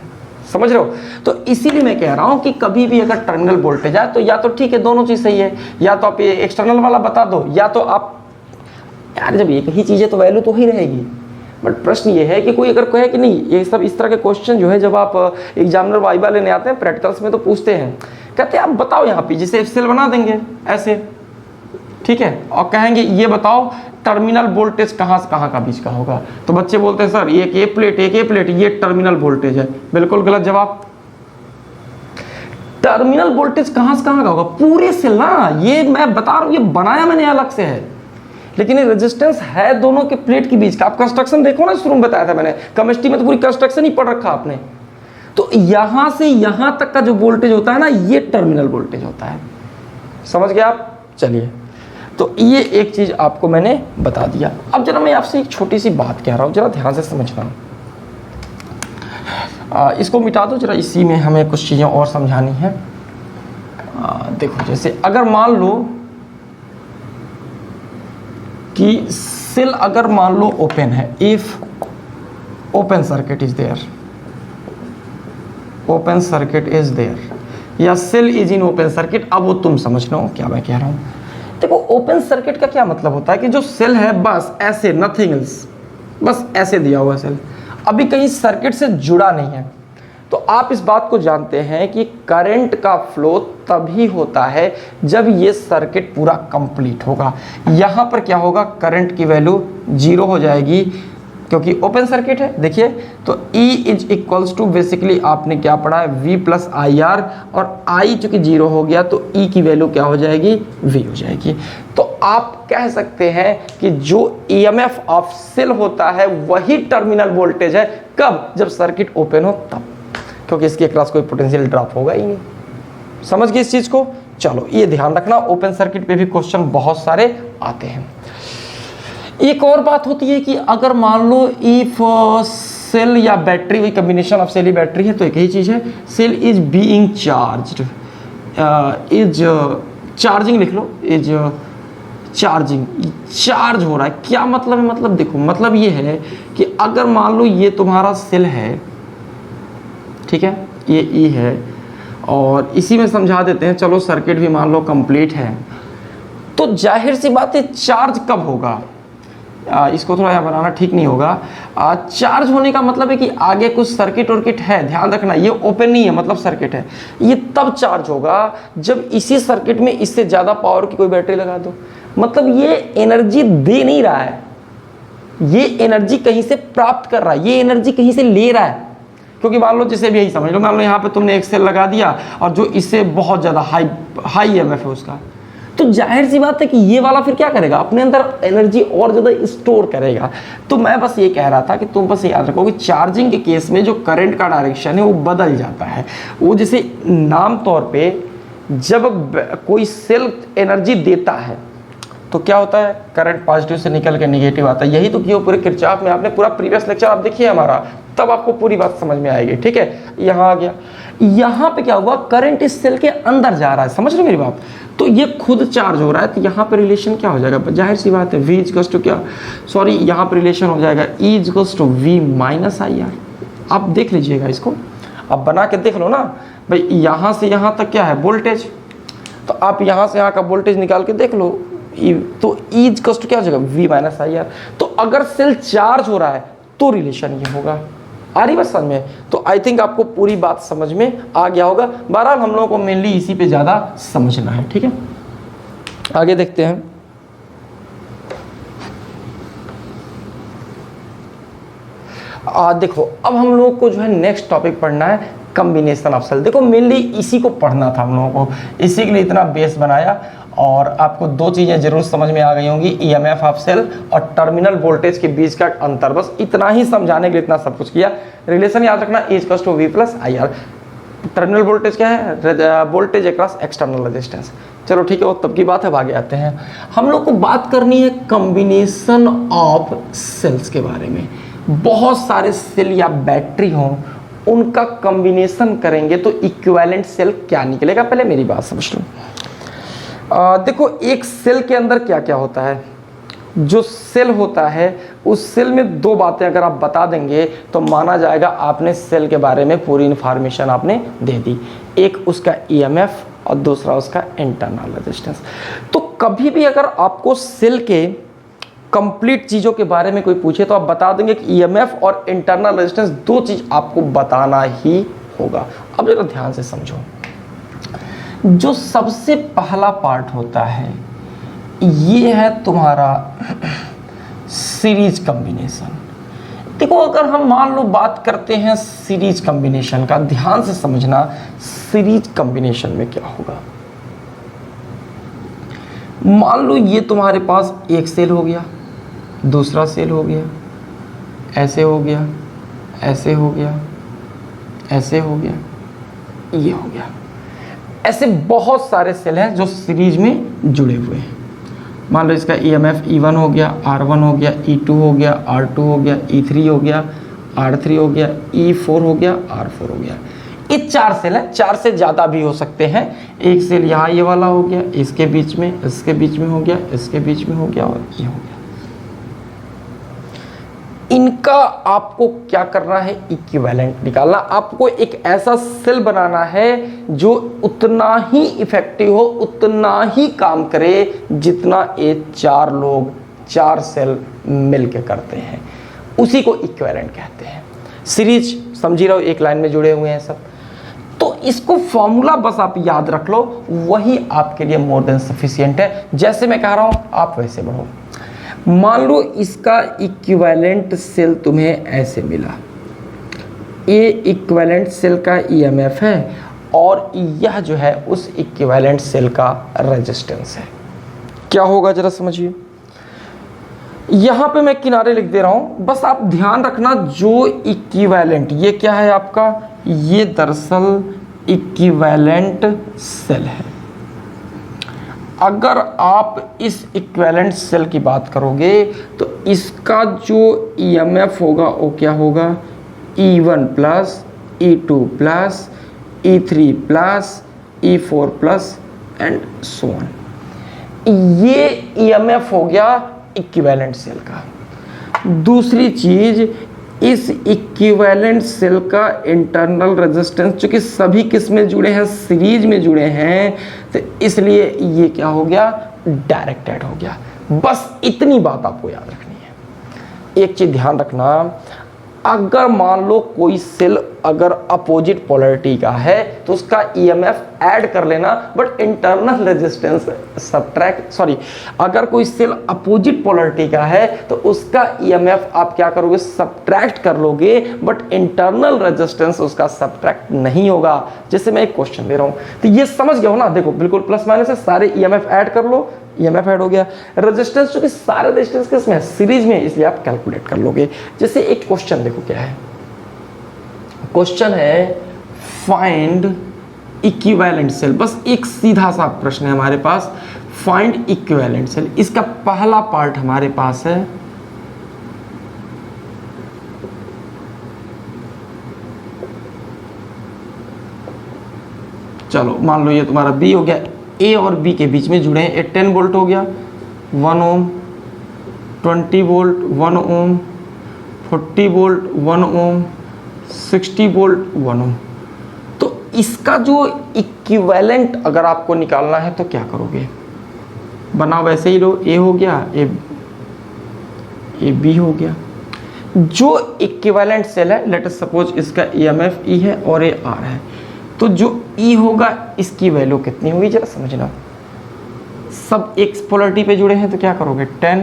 समझ रहे हो। तो इसीलिए मैं कह रहा हूँ कि कभी भी अगर टर्मिनल वोल्टेज आए तो या तो ठीक है दोनों चीज़ सही है, या तो आप ये एक्सटर्नल वाला बता दो, या तो आप यार जब एक ही चीज़ है तो वैल्यू तो ही रहेगी। बट प्रश्न ये है कि कोई अगर कहे कि नहीं, ये सब इस तरह के क्वेश्चन जो है जब आप एग्जामिनर वाइवा लेने आते हैं प्रैक्टिकल्स में तो पूछते हैं, कहते हैं आप बताओ यहाँ पे जैसे सेल बना देंगे ऐसे, ठीक है, और कहेंगे ये बताओ टर्मिनल वोल्टेज कहाँ से कहाँ का बीच का होगा। तो बच्चे बोलते हैं सर एक ये प्लेट एक ये प्लेट, ये टर्मिनल वोल्टेज है। बिल्कुल गलत जवाब। टर्मिनल वोल्टेज कहाँ से कहाँ का होगा, पूरे सेल ना, ये मैं बता रहा हूँ, ये बनाया मैंने अलग से है, लेकिन ये रेजिस्टेंस है दोनों के प्लेट के बीच का। आप कंस्ट्रक्शन देखो ना, शुरू में बताया था मैंने, केमिस्ट्री में तो पूरी कंस्ट्रक्शन ही पढ़ रखा आपने। तो यहां से यहां तक का जो वोल्टेज होता है ना, ये टर्मिनल वोल्टेज होता है, समझ गए आप। चलिए, तो ये एक चीज आपको मैंने बता दिया। अब जरा मैं आपसे एक छोटी सी बात कह रहा हूं, जरा ध्यान से समझना। इसको मिटा दो जरा, इसी में हमें कुछ चीजें और समझानी है। देखो जैसे अगर मान लो कि सेल अगर मान लो ओपन है, if open circuit is there, open circuit is there, या cell is in open circuit. अब वो तुम समझ लो क्या मैं कह रहा हूं। देखो ओपन सर्किट का क्या मतलब होता है कि जो सेल है बस ऐसे, नथिंग एल्स, बस ऐसे दिया हुआ सेल, अभी कहीं सर्किट से जुड़ा नहीं है। तो आप इस बात को जानते हैं कि करंट का फ्लो तभी होता है जब ये सर्किट पूरा कंप्लीट होगा। यहाँ पर क्या होगा, करंट की वैल्यू 0 हो जाएगी क्योंकि ओपन सर्किट है। देखिए तो E is equals to, basically आपने क्या पढ़ा है, V प्लस आई आर, और I चूंकि 0 हो गया तो E की वैल्यू क्या हो जाएगी, V हो जाएगी। तो आप कह सकते हैं कि जो EMF ऑफ सेल होता है वही टर्मिनल वोल्टेज है। कब, जब सर्किट ओपन हो तब, क्योंकि इसके अक्रॉस कोई पोटेंशियल ड्रॉप होगा ही नहीं। समझ गए इस चीज को। चलो ये ध्यान रखना, ओपन सर्किट पे भी क्वेश्चन बहुत सारे आते हैं। एक और बात होती है कि अगर मान लो इफ सेल या बैटरी, वही कॉम्बिनेशन ऑफ सेल ही बैटरी है, तो एक ही चीज है, cell is being charged, is charging लिख लो, इज चार्जिंग, चार्ज हो रहा है। क्या मतलब है, मतलब देखो मतलब ये है कि अगर मान लो ये तुम्हारा सेल है, ठीक है, ये E है, और इसी में समझा देते हैं, चलो सर्किट भी मान लो कंप्लीट है, तो जाहिर सी बात है चार्ज कब होगा, इसको थोड़ा यहाँ बनाना ठीक नहीं होगा। चार्ज होने का मतलब है कि आगे कुछ सर्किट वर्किट है, ध्यान रखना ये ओपन नहीं है मतलब सर्किट है, ये तब चार्ज होगा जब इसी सर्किट में इससे ज़्यादा पावर की कोई बैटरी लगा दो। मतलब ये एनर्जी दे नहीं रहा है, ये एनर्जी कहीं से प्राप्त कर रहा है, ये एनर्जी कहीं से ले रहा है। क्योंकि मान लो जैसे भी यही समझ लो, मान लो यहाँ पे तुमने एक सेल लगा दिया और जो इससे बहुत ज़्यादा हाई EMF है उसका, तो जाहिर सी बात है कि ये वाला फिर क्या करेगा, अपने अंदर एनर्जी और ज़्यादा स्टोर करेगा। तो मैं बस ये कह रहा था कि तुम बस याद रखो कि चार्जिंग के केस में जो करंट का डायरेक्शन है वो बदल जाता है। वो जैसे नाम तौर पे जब कोई सेल एनर्जी देता है तो क्या होता है, करंट पॉजिटिव से निकल के नेगेटिव आता है। यही तो किया पूरे किरचॉफ में, आपने पूरा प्रीवियस लेक्चर आप देखिए हमारा, तब आपको पूरी बात समझ में आएगी। ठीक है, यहाँ आ गया, यहाँ पे क्या हुआ, करंट इस सेल के अंदर जा रहा है, समझ रहे मेरी बात। तो ये खुद चार्ज हो रहा है, तो यहाँ पे रिलेशन क्या हो जाएगा, जाहिर सी बात है V इक्वल्स टू क्या, सॉरी यहाँ पे रिलेशन हो जाएगा E equals to V minus I R. आप देख लीजिएगा इसको, अब बना के देख लो ना भाई, यहाँ से यहाँ तक क्या है वोल्टेज, तो आप यहाँ से यहाँ का वोल्टेज निकाल के देख लो, तो E इक्वल्स टू क्या हो जाएगा, V माइनस आई आर। तो अगर सेल चार्ज हो रहा है तो रिलेशन ये होगा। आ रही बात समझ में, तो आई थिंक आपको पूरी बात समझ में आ गया होगा। बहरहाल हम लोगों को मेनली इसी पे ज़्यादा समझना है। ठीक है, आगे देखते हैं। देखो अब हम लोगों को जो है नेक्स्ट टॉपिक पढ़ना है, कॉम्बिनेशन ऑफ सेल। देखो मेनली इसी को पढ़ना था हम लोगों को, इसी के लिए इतना बेस बनाया, और आपको दो चीज़ें जरूर समझ में आ गई होंगी, EMF ऑफ सेल और टर्मिनल वोल्टेज के बीच का अंतर। बस इतना ही समझाने के लिए इतना सब कुछ किया। रिलेशन याद रखना, E equals to V plus I R. Terminal voltage क्या है, वोल्टेज अक्रॉस एक्सटर्नल रेजिस्टेंस। चलो ठीक है, वो तब की बात है, आगे आते हैं। हम लोग को बात करनी है कॉम्बिनेशन ऑफ सेल्स के बारे में। बहुत सारे सेल या बैटरी हों, उनका कॉम्बिनेशन करेंगे तो इक्विवेलेंट सेल क्या निकलेगा। पहले मेरी बात समझ लो। देखो एक सेल के अंदर क्या क्या होता है, जो सेल होता है उस सेल में दो बातें अगर आप बता देंगे तो माना जाएगा आपने सेल के बारे में पूरी इन्फॉर्मेशन आपने दे दी। एक उसका ईएमएफ और दूसरा उसका इंटरनल रेजिस्टेंस। तो कभी भी अगर आपको सेल के कंप्लीट चीज़ों के बारे में कोई पूछे तो आप बता देंगे कि ईएमएफ और इंटरनल रेजिस्टेंस दो चीज़ आपको बताना ही होगा। अब जरा ध्यान से समझो, जो सबसे पहला पार्ट होता है ये है तुम्हारा सीरीज कॉम्बिनेशन। देखो अगर हम मान लो बात करते हैं सीरीज कॉम्बिनेशन का, ध्यान से समझना सीरीज कॉम्बिनेशन में क्या होगा। मान लो ये तुम्हारे पास एक सेल हो गया, दूसरा सेल हो गया, ऐसे हो गया, ऐसे हो गया, ऐसे हो गया, ये हो गया। ऐसे बहुत सारे सेल हैं जो सीरीज में जुड़े हुए हैं। मान लो इसका ईएमएफ E1 हो गया, R1 हो गया, E2 हो गया, R2 हो गया, E3 हो गया, R3 हो गया, E4 हो गया, R4 हो गया। ये चार सेल है, चार से ज़्यादा भी हो सकते हैं। एक सेल यहाँ ये वाला हो गया, इसके बीच में, इसके बीच में हो गया, इसके बीच में हो गया और ये हो गया। इनका आपको क्या करना है, इक्विवेलेंट निकालना। आपको एक ऐसा सेल बनाना है जो उतना ही इफेक्टिव हो, उतना ही काम करे जितना ये चार लोग, चार सेल मिलके करते हैं। उसी को इक्विवेलेंट कहते हैं। सीरीज समझ रहे हो, एक लाइन में जुड़े हुए हैं सब। तो इसको फॉर्मूला बस आप याद रख लो, वही आपके लिए मोर देन सफिशिएंट है। जैसे मैं कह रहा हूं आप वैसे बढ़ो। मान लो इसका इक्विवेलेंट सेल तुम्हें ऐसे मिला, ये इक्विवेलेंट सेल का ईएमएफ है और यह जो है उस इक्विवेलेंट सेल का रेजिस्टेंस है। क्या होगा जरा समझिए। यहां पे मैं किनारे लिख दे रहा हूं, बस आप ध्यान रखना जो इक्विवेलेंट, ये क्या है आपका, ये दरअसल इक्विवेलेंट सेल है। अगर आप इस इक्विवेलेंट सेल की बात करोगे तो इसका जो ईएमएफ होगा वो क्या होगा, E1 plus, E2 plus, E3 plus, E4 plus and so on. ये ईएमएफ हो गया इक्विवेलेंट सेल का। दूसरी चीज, इस इक्विवेलेंट सेल का इंटरनल रेजिस्टेंस, चूंकि सभी किस में जुड़े हैं, सीरीज में जुड़े हैं, तो इसलिए ये क्या हो गया, डायरेक्टेड हो गया। बस इतनी बात आपको याद रखनी है। एक चीज ध्यान रखना, अगर मान लो कोई सेल अगर अपोजिट पोलैरिटी का है तो उसका ईएमएफ ऐड कर लेना, but internal resistance subtract, sorry, अगर कोई सेल अपोजिट पोलैरिटी का है तो उसका ईएमएफ आप क्या करोगे, सब्ट्रैक्ट कर लोगे, बट इंटरनल रेजिस्टेंस उसका सब्ट्रैक्ट नहीं होगा। जैसे मैं एक क्वेश्चन दे रहा हूं तो ये समझ गए हो ना, देखो बिल्कुल प्लस माइनस है, सारे ईएमएफ ऐड कर लो, ईएमएफ ऐड हो गया। रेजिस्टेंस चूंकि सारे रेजिस्टेंस किसमें है, सीरीज में, इसलिए आप कैलकुलेट कर लोगे। जैसे एक क्वेश्चन देखो क्या है, क्वेश्चन है फाइंड इक्विवेलेंट सेल। बस एक सीधा सा प्रश्न है हमारे पास, फाइंड इक्विवेलेंट सेल। इसका पहला पार्ट हमारे पास है चलो मान लो ये तुम्हारा बी हो गया, ए और बी के बीच में जुड़े हैं, ये 10 वोल्ट हो गया, 1 ओम, 20 वोल्ट 1 ओम, 40 वोल्ट 1 ओम, 60 वोल्ट 1 ओम। तो इसका जो इक्विवेलेंट अगर आपको निकालना है तो क्या करोगे, बनाओ वैसे ही लो, ए हो गया, ए बी हो गया। जो इक्विवेलेंट सेल है, लेट अस सपोज इसका ईएमएफ ई है और ए आर है, तो जो ई होगा इसकी वैल्यू कितनी होगी जरा समझना। सब एक पोलैरिटी पे जुड़े हैं तो क्या करोगे, 10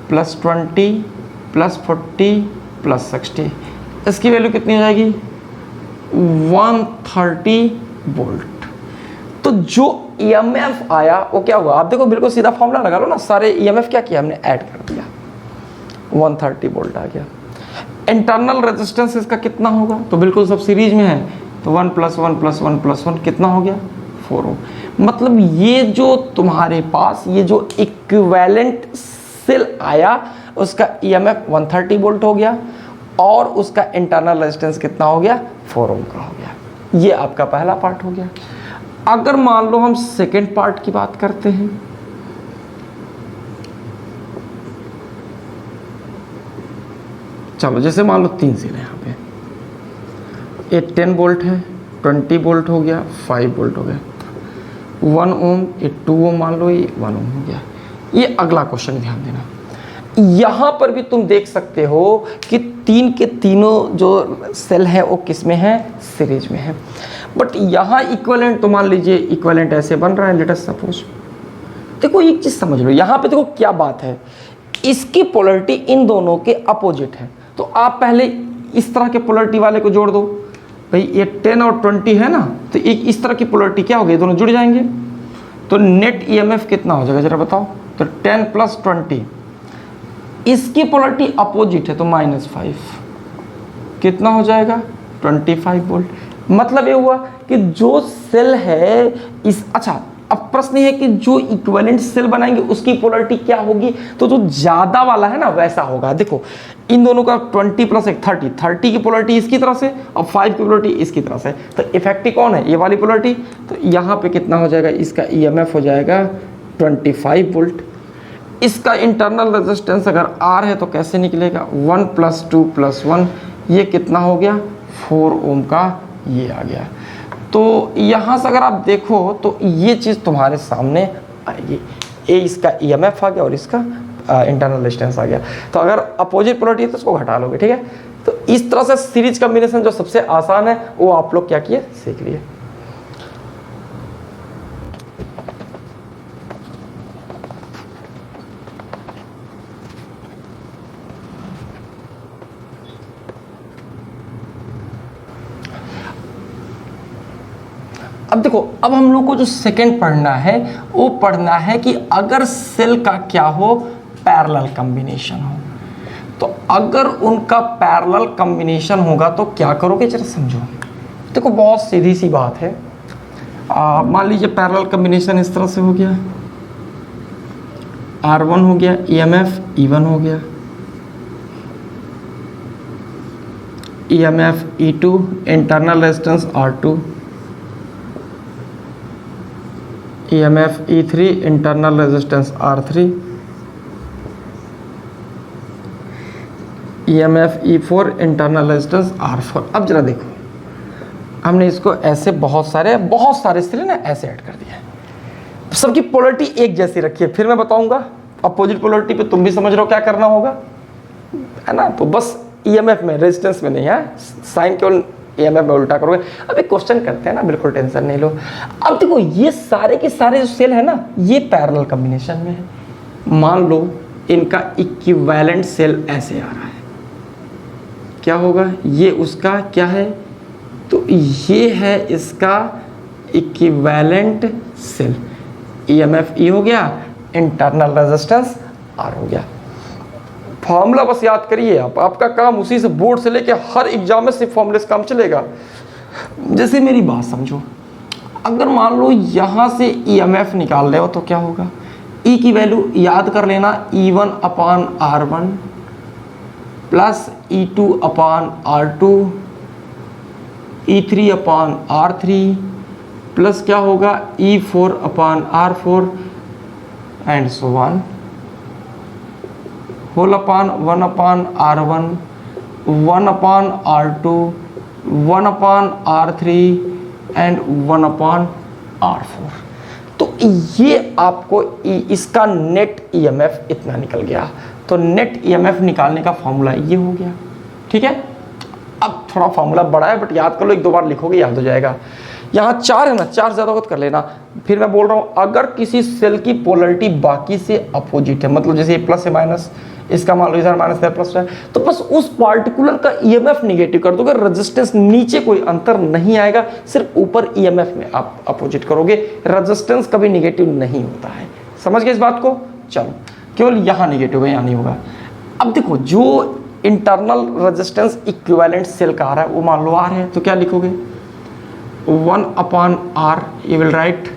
प्लस 20 प्लस 40 प्लस 60, इसकी वैल्यू कितनी हो जाएगी, 130 वोल्ट। तो जो ईएमएफ आया वो क्या हुआ, आप देखो बिल्कुल सीधा फॉर्मूला लगा लो ना, सारे ईएमएफ क्या किया हमने, ऐड कर दिया, 130 वोल्ट आ गया। इंटरनल रेजिस्टेंस इसका कितना होगा, तो बिल्कुल सब सीरीज में है, तो 1 + 1 + 1 + 1 कितना हो गया, 4 ओम। मतलब ये जो तुम्हारे पास ये जो इक्विवेलेंट सेल आया उसका ईएमएफ 130 वोल्ट हो गया और उसका इंटरनल रेजिस्टेंस कितना हो गया, 4 ओम का हो गया। ये आपका पहला पार्ट हो गया। अगर मान लो हम सेकेंड पार्ट की बात करते हैं, चलो जैसे मान लो 3 सेल है यहाँ पे, ये 10 वोल्ट है, 20 वोल्ट हो गया, 5 वोल्ट हो गया, 1 ओम, ये 2 ओम मान लो, ये 1 ओम हो गया। ये अगला क्वेश्चन ध्यान देना, यहाँ पर भी तुम देख सकते हो कि 3 के तीनों जो सेल है वो किस में है, सीरीज में है। बट यहाँ इक्विवेलेंट तो मान लीजिए इक्विवेलेंट ऐसे बन रहा है, लेट अस सपोज। देखो एक चीज समझ लो, यहाँ पे देखो क्या बात है, इसकी पोलरिटी इन दोनों के अपोजिट है। तो आप पहले इस तरह के पोलरिटी वाले को जोड़ दो भाई, ये 10 और 20 है ना, तो एक इस तरह की पोलरिटी क्या होगी, दोनों जुड़ जाएंगे। तो नेट ईएमएफ कितना हो जाएगा जरा बताओ। तो 10 + 20, इसकी पोलरिटी अपोजिट है तो -5, कितना हो जाएगा 25 वोल्ट। मतलब ये हुआ कि जो सेल है इस, अच्छा अब प्रश्न ये है कि जो इक्विवेलेंट सेल बनाएंगे उसकी पोलरिटी क्या होगी, तो जो ज्यादा वाला है ना वैसा होगा। देखो इन दोनों का 20 + 1 30 की पोलरिटी इसकी तरफ से और 5 की पोलरिटी इसकी तरफ से, तो इफेक्टिव कौन है, ये वाली पोलरिटी। तो यहाँ पे कितना हो जाएगा, इसका ईएमएफ हो जाएगा 25 वोल्ट। इसका इंटरनल रेजिस्टेंस अगर R है तो कैसे निकलेगा, 1 + 2 + 1, ये कितना हो गया 4 ओम का ये आ गया। तो यहाँ से अगर आप देखो तो ये चीज़ तुम्हारे सामने आएगी, ये इसका ईएमएफ आ गया और इसका इंटरनल रेजिस्टेंस आ गया। तो अगर अपोजिट पोलरिटी है तो उसको घटा लोगे, ठीक है। तो इस तरह से सीरीज कॉम्बिनेशन जो सबसे आसान है वो आप लोग क्या किए, सीख लिए। अब देखो, अब हम लोग को जो सेकंड पढ़ना है वो पढ़ना है कि अगर सेल का क्या हो, पैरेलल कॉम्बिनेशन हो। तो अगर उनका पैरेलल कॉम्बिनेशन होगा तो क्या करोगे जरा समझो। देखो बहुत सीधी सी बात है, मान लीजिए पैरेलल कॉम्बिनेशन इस तरह से हो गया, R1 हो गया, EMF E1 हो गया, EMF E2, internal resistance R2, EMF E3, internal resistance R3, EMF E4, internal resistance R4। अब जरा देखो, हमने इसको ऐसे बहुत सारे इसलिए ना ऐसे ऐड कर दिया है। सबकी पोलरिटी एक जैसी रखी है, फिर मैं बताऊंगा अपोजिट पोलरिटी पे तुम भी समझ रहे हो क्या करना होगा, है ना। तो बस EMF में, रेजिस्टेंस में नहीं है, साइन केवल EMF में उल्टा करोगे। अब एक क्वेश्चन करते हैं ना, बिल्कुल टेंशन नहीं लो। अब देखो ये सारे के सारे जो सेल है ना ये पैरेलल कॉम्बिनेशन में है। मान लो इनका इक्विवेलेंट सेल ऐसे आ रहा है, क्या होगा, ये उसका क्या है, तो ये है इसका इक्विवेलेंट सेल। EMF E हो गया, इंटरनल रेजिस्टेंस R हो गया। फॉर्मूला बस याद करिए आप, आपका काम उसी से बोर्ड से लेके हर एग्जाम में सिर्फ फॉर्मूले से काम चलेगा। जैसे मेरी बात समझो, अगर मान लो यहाँ से EMF निकाल रहे हो तो क्या होगा, E की वैल्यू याद कर लेना, E1/R1 plus E2/R2, E3/R3 plus क्या होगा E4/R4 and so on, whole upon 1/R1, 1/R2, 1/R3 and 1/R4। तो ये आपको इसका नेट EMF इतना निकल गया। तो नेट EMF निकालने का फॉर्मूला ये हो गया, ठीक है। अब थोड़ा फॉर्मूला बड़ा है बट याद कर लो, एक दो बार लिखोगे याद हो जाएगा। यहाँ 4 है ना, 4 ज़्यादा वक्त कर लेना। फिर मैं बोल रहा हूँ अगर किसी सेल की पोलरिटी बाकी से अपोजिट है, मतलब जैसे ये प्लस है माइनस, इसका मान लो इधर माइनस है प्लस है, तो बस उस पार्टिकुलर का EMF निगेटिव कर दोगे, रेजिस्टेंस नीचे कोई अंतर नहीं आएगा, सिर्फ ऊपर EMF में आप अपोजिट करोगे। रेजिस्टेंस कभी निगेटिव नहीं होता है, समझ गए इस बात को। चलो केवल यहाँ निगेटिव है, यहाँ नहीं होगा। अब देखो जो इंटरनल रेजिस्टेंस इक्विवेलेंट सेल का आ रहा है वो मान लो R है, तो क्या लिखोगे 1/R, you will write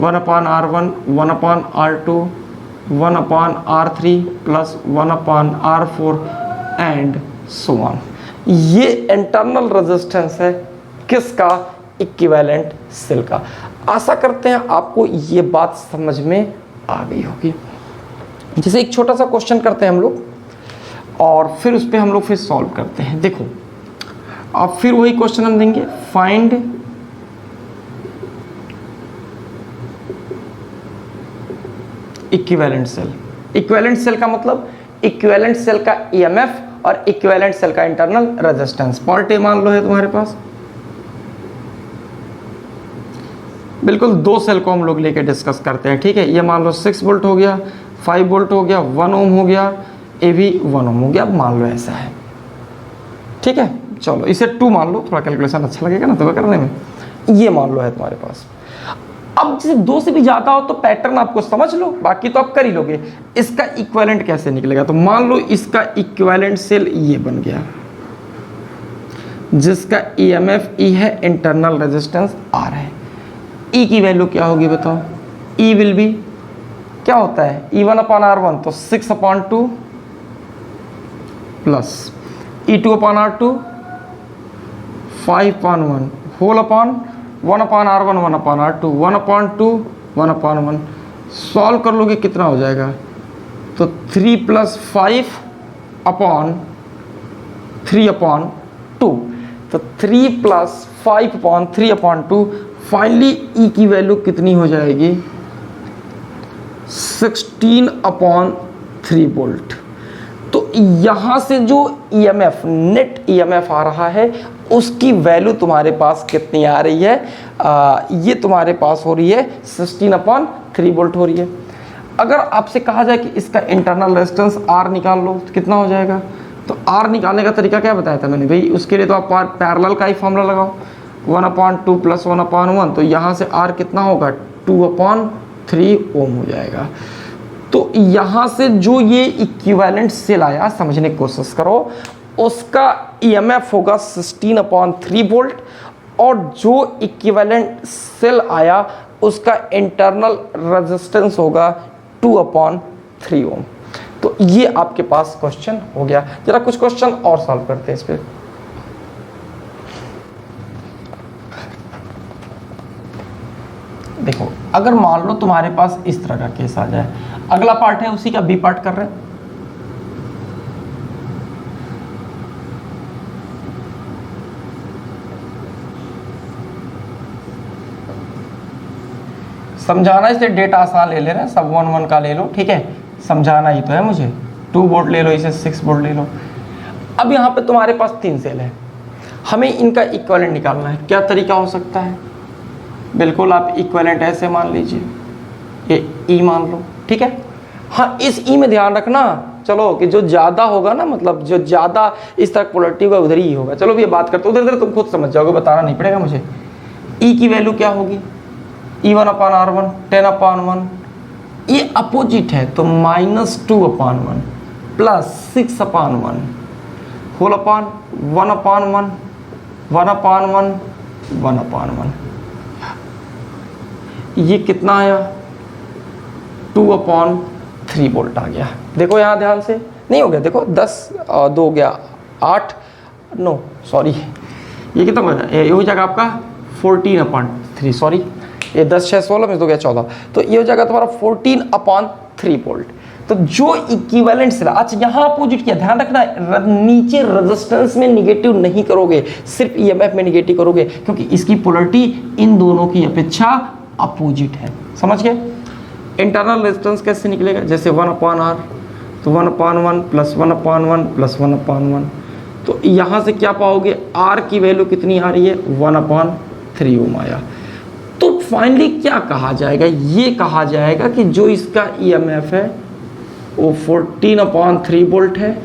1/R1, 1/R2, 1/R3 plus 1/R4 and so on. ये इंटरनल रेजिस्टेंस है किसका, इक्विवेलेंट सेल का। आशा करते हैं आपको ये बात समझ में आ गई होगी। जैसे एक छोटा सा क्वेश्चन करते हैं हम लोग। और फिर उस पर हम लोग फिर सॉल्व करते हैं। देखो अब फिर वही क्वेश्चन हम देंगे, find equivalent cell. Equivalent cell का मतलब इक्विवेलेंट सेल का ईएमएफ और इक्विवेलेंट सेल का इंटरनल रेजिस्टेंस। पार्ट ए मान लो है तुम्हारे पास, बिल्कुल दो सेल को हम लोग लेके डिस्कस करते हैं, ठीक है। ये मान लो 6 वोल्ट हो गया, 5 वोल्ट हो गया, 1 ओम हो गया, ए भी 1 ओम हो गया। अब मान लो ऐसा है, ठीक है। चलो इसे 2 मान लो, थोड़ा कैलकुलेशन अच्छा लगेगा ना तुम्हें करने में। ये मान लो है तुम्हारे पास। अब जैसे 2 से भी ज़्यादा हो तो पैटर्न आपको समझ लो, बाकी तो आप कर ही लोगे। इसका इक्विवेलेंट कैसे निकलेगा, तो मान लो इसका इक्विवेलेंट सेल ये बन गया, जिसका ईएमएफ ई है, इंटरनल रेजिस्टेंस आर है। ई की वैल्यू क्या होगी बताओ, ई विल बी क्या होता है, E1/R1 तो 6/2 plus E2/R2 5/1 whole upon 1/R1 1/R2 1/2 1/1। Solve कर लोगे कितना हो जाएगा, तो 3 + 5/3/2, तो 3 + 5/3/2। फाइनली ई की वैल्यू कितनी हो जाएगी, 16/3 वोल्ट। तो यहाँ से जो ईएमएफ नेट ईएमएफ आ रहा है उसकी वैल्यू तुम्हारे पास कितनी आ रही है, ये तुम्हारे पास हो रही है 16/3 वोल्ट हो रही है। अगर आपसे कहा जाए कि इसका इंटरनल रेजिस्टेंस आर निकाल लो तो कितना हो जाएगा, तो आर निकालने का तरीका क्या बताया था मैंने भाई, उसके लिए तो आप पैरेलल का ही फॉर्मूला लगाओ, 1/2 + 1/1, तो यहाँ से आर कितना होगा 2/3 ओम हो जाएगा। तो यहाँ से जो ये इक्विवेलेंट सेल आया, समझने की कोशिश करो, उसका ईएमएफ होगा 16/3 वोल्ट, और जो इक्विवेलेंट सेल आया उसका इंटरनल रेजिस्टेंस होगा 2/3 ओम। तो ये आपके पास क्वेश्चन हो गया। जरा कुछ क्वेश्चन और सॉल्व करते हैं इस पर। देखो अगर मान लो तुम्हारे पास इस तरह का केस आ जाए, अगला पार्ट है उसी का बी पार्ट कर रहे हैं। समझाना इसलिए डेटा आसान ले रहे हैं, सब 1 का ले लो, ठीक है। समझाना ही तो है मुझे, 2 वोल्ट ले लो, इसे 6 वोल्ट ले लो। अब यहाँ पे तुम्हारे पास 3 सेल है, हमें इनका इक्विवेलेंट निकालना है। क्या तरीका हो सकता है, बिल्कुल आप इक्विवेलेंट ऐसे मान लीजिए, ये ई मान लो, ठीक है। हाँ इस ई में ध्यान रखना, चलो कि जो ज़्यादा होगा ना, मतलब जो ज़्यादा इस तरह पोलरिटी होगा उधर ही होगा। चलो ये बात करते, उधर उधर तुम खुद समझ जाओगे, बताना नहीं पड़ेगा मुझे। ई की वैल्यू क्या होगी, E1/R1 10/1, ये अपोजिट है तो -2/1 प्लस 6/1 होल अपॉन 1/1 1/1 1/1। ये कितना आया 2/3 वोल्ट आ गया। देखो यहाँ ध्यान से, नहीं हो गया, देखो 10 2 हो गया 8, नो सॉरी, ये कितना बना, ये हो जाएगा आपका 14/3, सॉरी ये 10 6 16 में तो गया 14, तो ये हो जाएगा तुम्हारा 14/3 वोल्ट। तो जो इक्विवेलेंट सेल, अच्छा यहाँ अपोजिट किया, ध्यान रखना नीचे रेजिस्टेंस में निगेटिव नहीं करोगे, सिर्फ ईएमएफ में निगेटिव करोगे, क्योंकि इसकी पोलरिटी इन दोनों की अपेक्षा अपोजिट है, समझ गए। इंटरनल रेजिस्टेंस कैसे निकलेगा, जैसे 1/R तो 1/1 प्लस 1/1 प्लस 1/1, तो यहाँ से क्या पाओगे, आर की वैल्यू कितनी आ रही है 1/3 ओम आया। तो फाइनली क्या कहा जाएगा, ये कहा जाएगा कि जो इसका ईएमएफ है वो 14/3 वोल्ट है,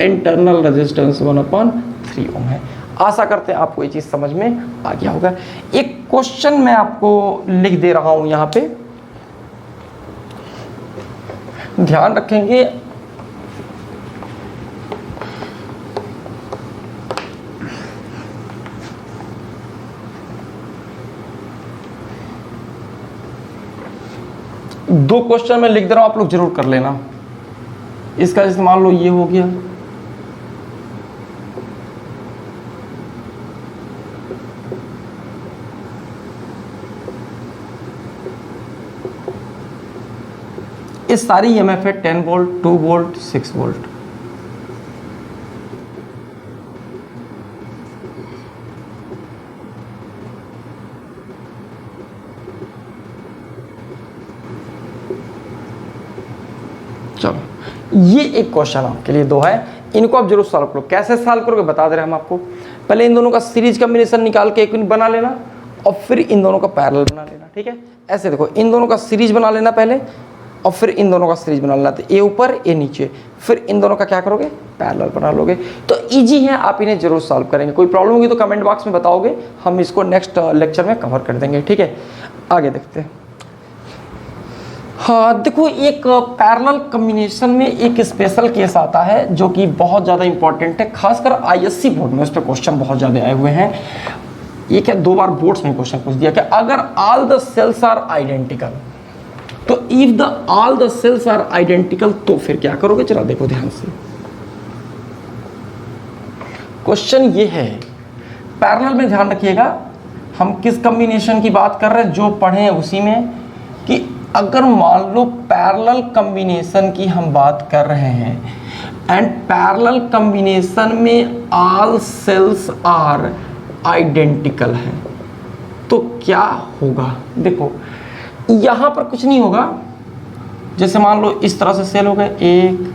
इंटरनल रेजिस्टेंस 1/3 ओम है। आशा करते हैं आपको ये चीज़ समझ में आ गया होगा। एक क्वेश्चन मैं आपको लिख दे रहा हूं यहाँ पे, ध्यान रखेंगे। दो क्वेश्चन मैं लिख दे रहा हूं, आप लोग जरूर कर लेना। इसका जैसे मान लो ये हो गया, ये सारी ईएमएफ है 10 वोल्ट 2 वोल्ट 6 वोल्ट। चलो ये एक क्वेश्चन आपके लिए दो है, इनको आप जरूर सॉल्व करो। कैसे सॉल्व करोगे बता दे रहे हम आपको। पहले इन दोनों का सीरीज कॉम्बिनेशन निकाल के एक बना लेना और फिर इन दोनों का पैरेलल बना लेना, ठीक है। ऐसे देखो, इन दोनों का सीरीज बना लेना पहले और फिर इन दोनों का सीरीज बना लेना, तो ए ऊपर ए नीचे, फिर इन दोनों का क्या करोगे, पैरेलल बना लोगे। तो इजी है, आप इन्हें जरूर सॉल्व करेंगे। कोई प्रॉब्लम होगी तो कमेंट बॉक्स में बताओगे, हम इसको नेक्स्ट लेक्चर में कवर कर देंगे, ठीक है। आगे देखते हैं। हाँ देखो, एक पैरेलल कॉम्बिनेशन में एक स्पेशल केस आता है जो कि बहुत ज़्यादा इंपॉर्टेंट है, खासकर आईएससी बोर्ड में इस पर क्वेश्चन बहुत ज़्यादा आए हुए हैं। ये क्या 2 बार बोर्ड्स में क्वेश्चन पूछ दिया कि अगर all the cells are identical, तो if the all the cells are identical तो फिर क्या करोगे, चलो देखो ध्यान से। क्वेश्चन ये है, पैरेलल में ध्यान रखिएगा, हम किस कॉम्बिनेशन की बात कर रहे हैं, जो पढ़े हैं उसी में, कि अगर मान लो पैरेलल कॉम्बिनेशन की हम बात कर रहे हैं एंड पैरेलल कॉम्बिनेशन में ऑल सेल्स आर आइडेंटिकल है, तो क्या होगा। देखो यहां पर कुछ नहीं होगा, जैसे मान लो इस तरह से सेल हो गए, एक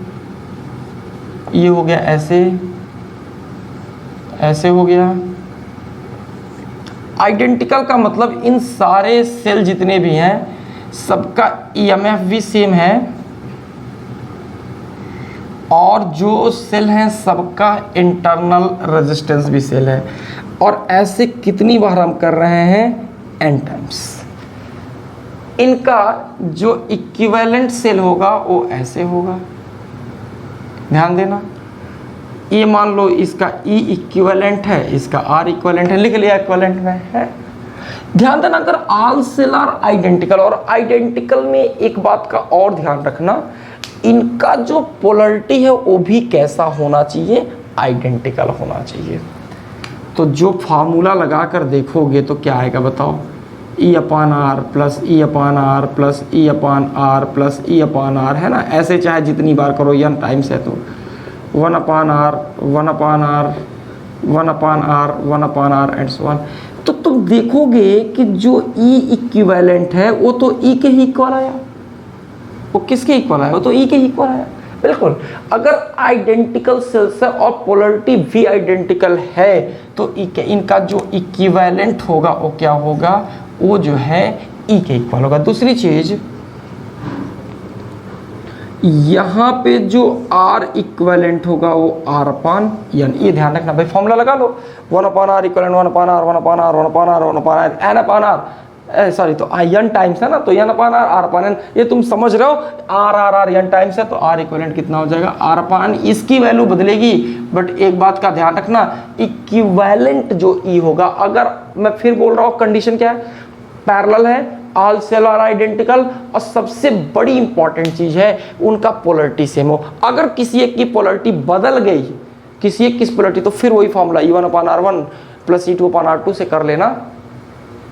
ये हो गया, ऐसे ऐसे हो गया। आइडेंटिकल का मतलब इन सारे सेल जितने भी हैं सबका ईएमएफ भी सेम है और जो सेल हैं सबका इंटरनल रेजिस्टेंस भी सेल है, और ऐसे कितनी बार हम कर रहे हैं, n टाइम्स। इनका जो इक्विवेलेंट सेल होगा वो ऐसे होगा, ध्यान देना। ये मान लो इसका E इक्विवेलेंट है, इसका R इक्विवेलेंट है, लिख लिया इक्विवेलेंट में है। ध्यान देना, अगर ऑल सेल आर आइडेंटिकल, और आइडेंटिकल में एक बात का और ध्यान रखना, इनका जो पोलरिटी है वो भी कैसा होना चाहिए, आइडेंटिकल होना चाहिए। तो जो फार्मूला लगाकर देखोगे तो क्या आएगा बताओ, E/R plus E/R plus E/R plus E/R, है ना। ऐसे चाहे जितनी बार करो, n टाइम्स है तो 1/R 1/R 1/R 1/R and so on. तो तुम देखोगे कि जो E इक्विवेलेंट है वो तो E के ही इक्वल आया। वो किसके इक्वल आया, वो तो E के ही इक्वल आया, बिल्कुल। अगर आइडेंटिकल सेल्स है और पोलरिटी भी आइडेंटिकल है तो इनका जो इक्विवेलेंट होगा वो क्या होगा, वो जो है E के इक्वल होगा। दूसरी चीज, यहाँ पे जो R इक्विवेलेंट होगा वो R/N, ये ध्यान रखना भाई, फॉर्मूला लगा लो, 1/R equivalent 1/R 1/R 1/R 1/R N/R, sorry तो n टाइम्स है ना, तो N/R R/N, ये तुम समझ रहे हो, R n टाइम्स है तो R इक्विवेलेंट कितना हो जाएगा, R/N। इसकी वैल्यू बदलेगी, बट एक बात का ध्यान रखना, इक्विवेलेंट जो E होगा, अगर मैं फिर बोल रहा हूँ कंडीशन क्या है, पैरेलल है, ऑल सेल आर आइडेंटिकल, और सबसे बड़ी इंपॉर्टेंट चीज है उनका पोलरिटी सेम हो। अगर किसी एक की पोलरिटी बदल गई, किसी एक की पोलरिटी, तो फिर वही फॉर्मूला E1/R1 प्लस E2/R2 से कर लेना।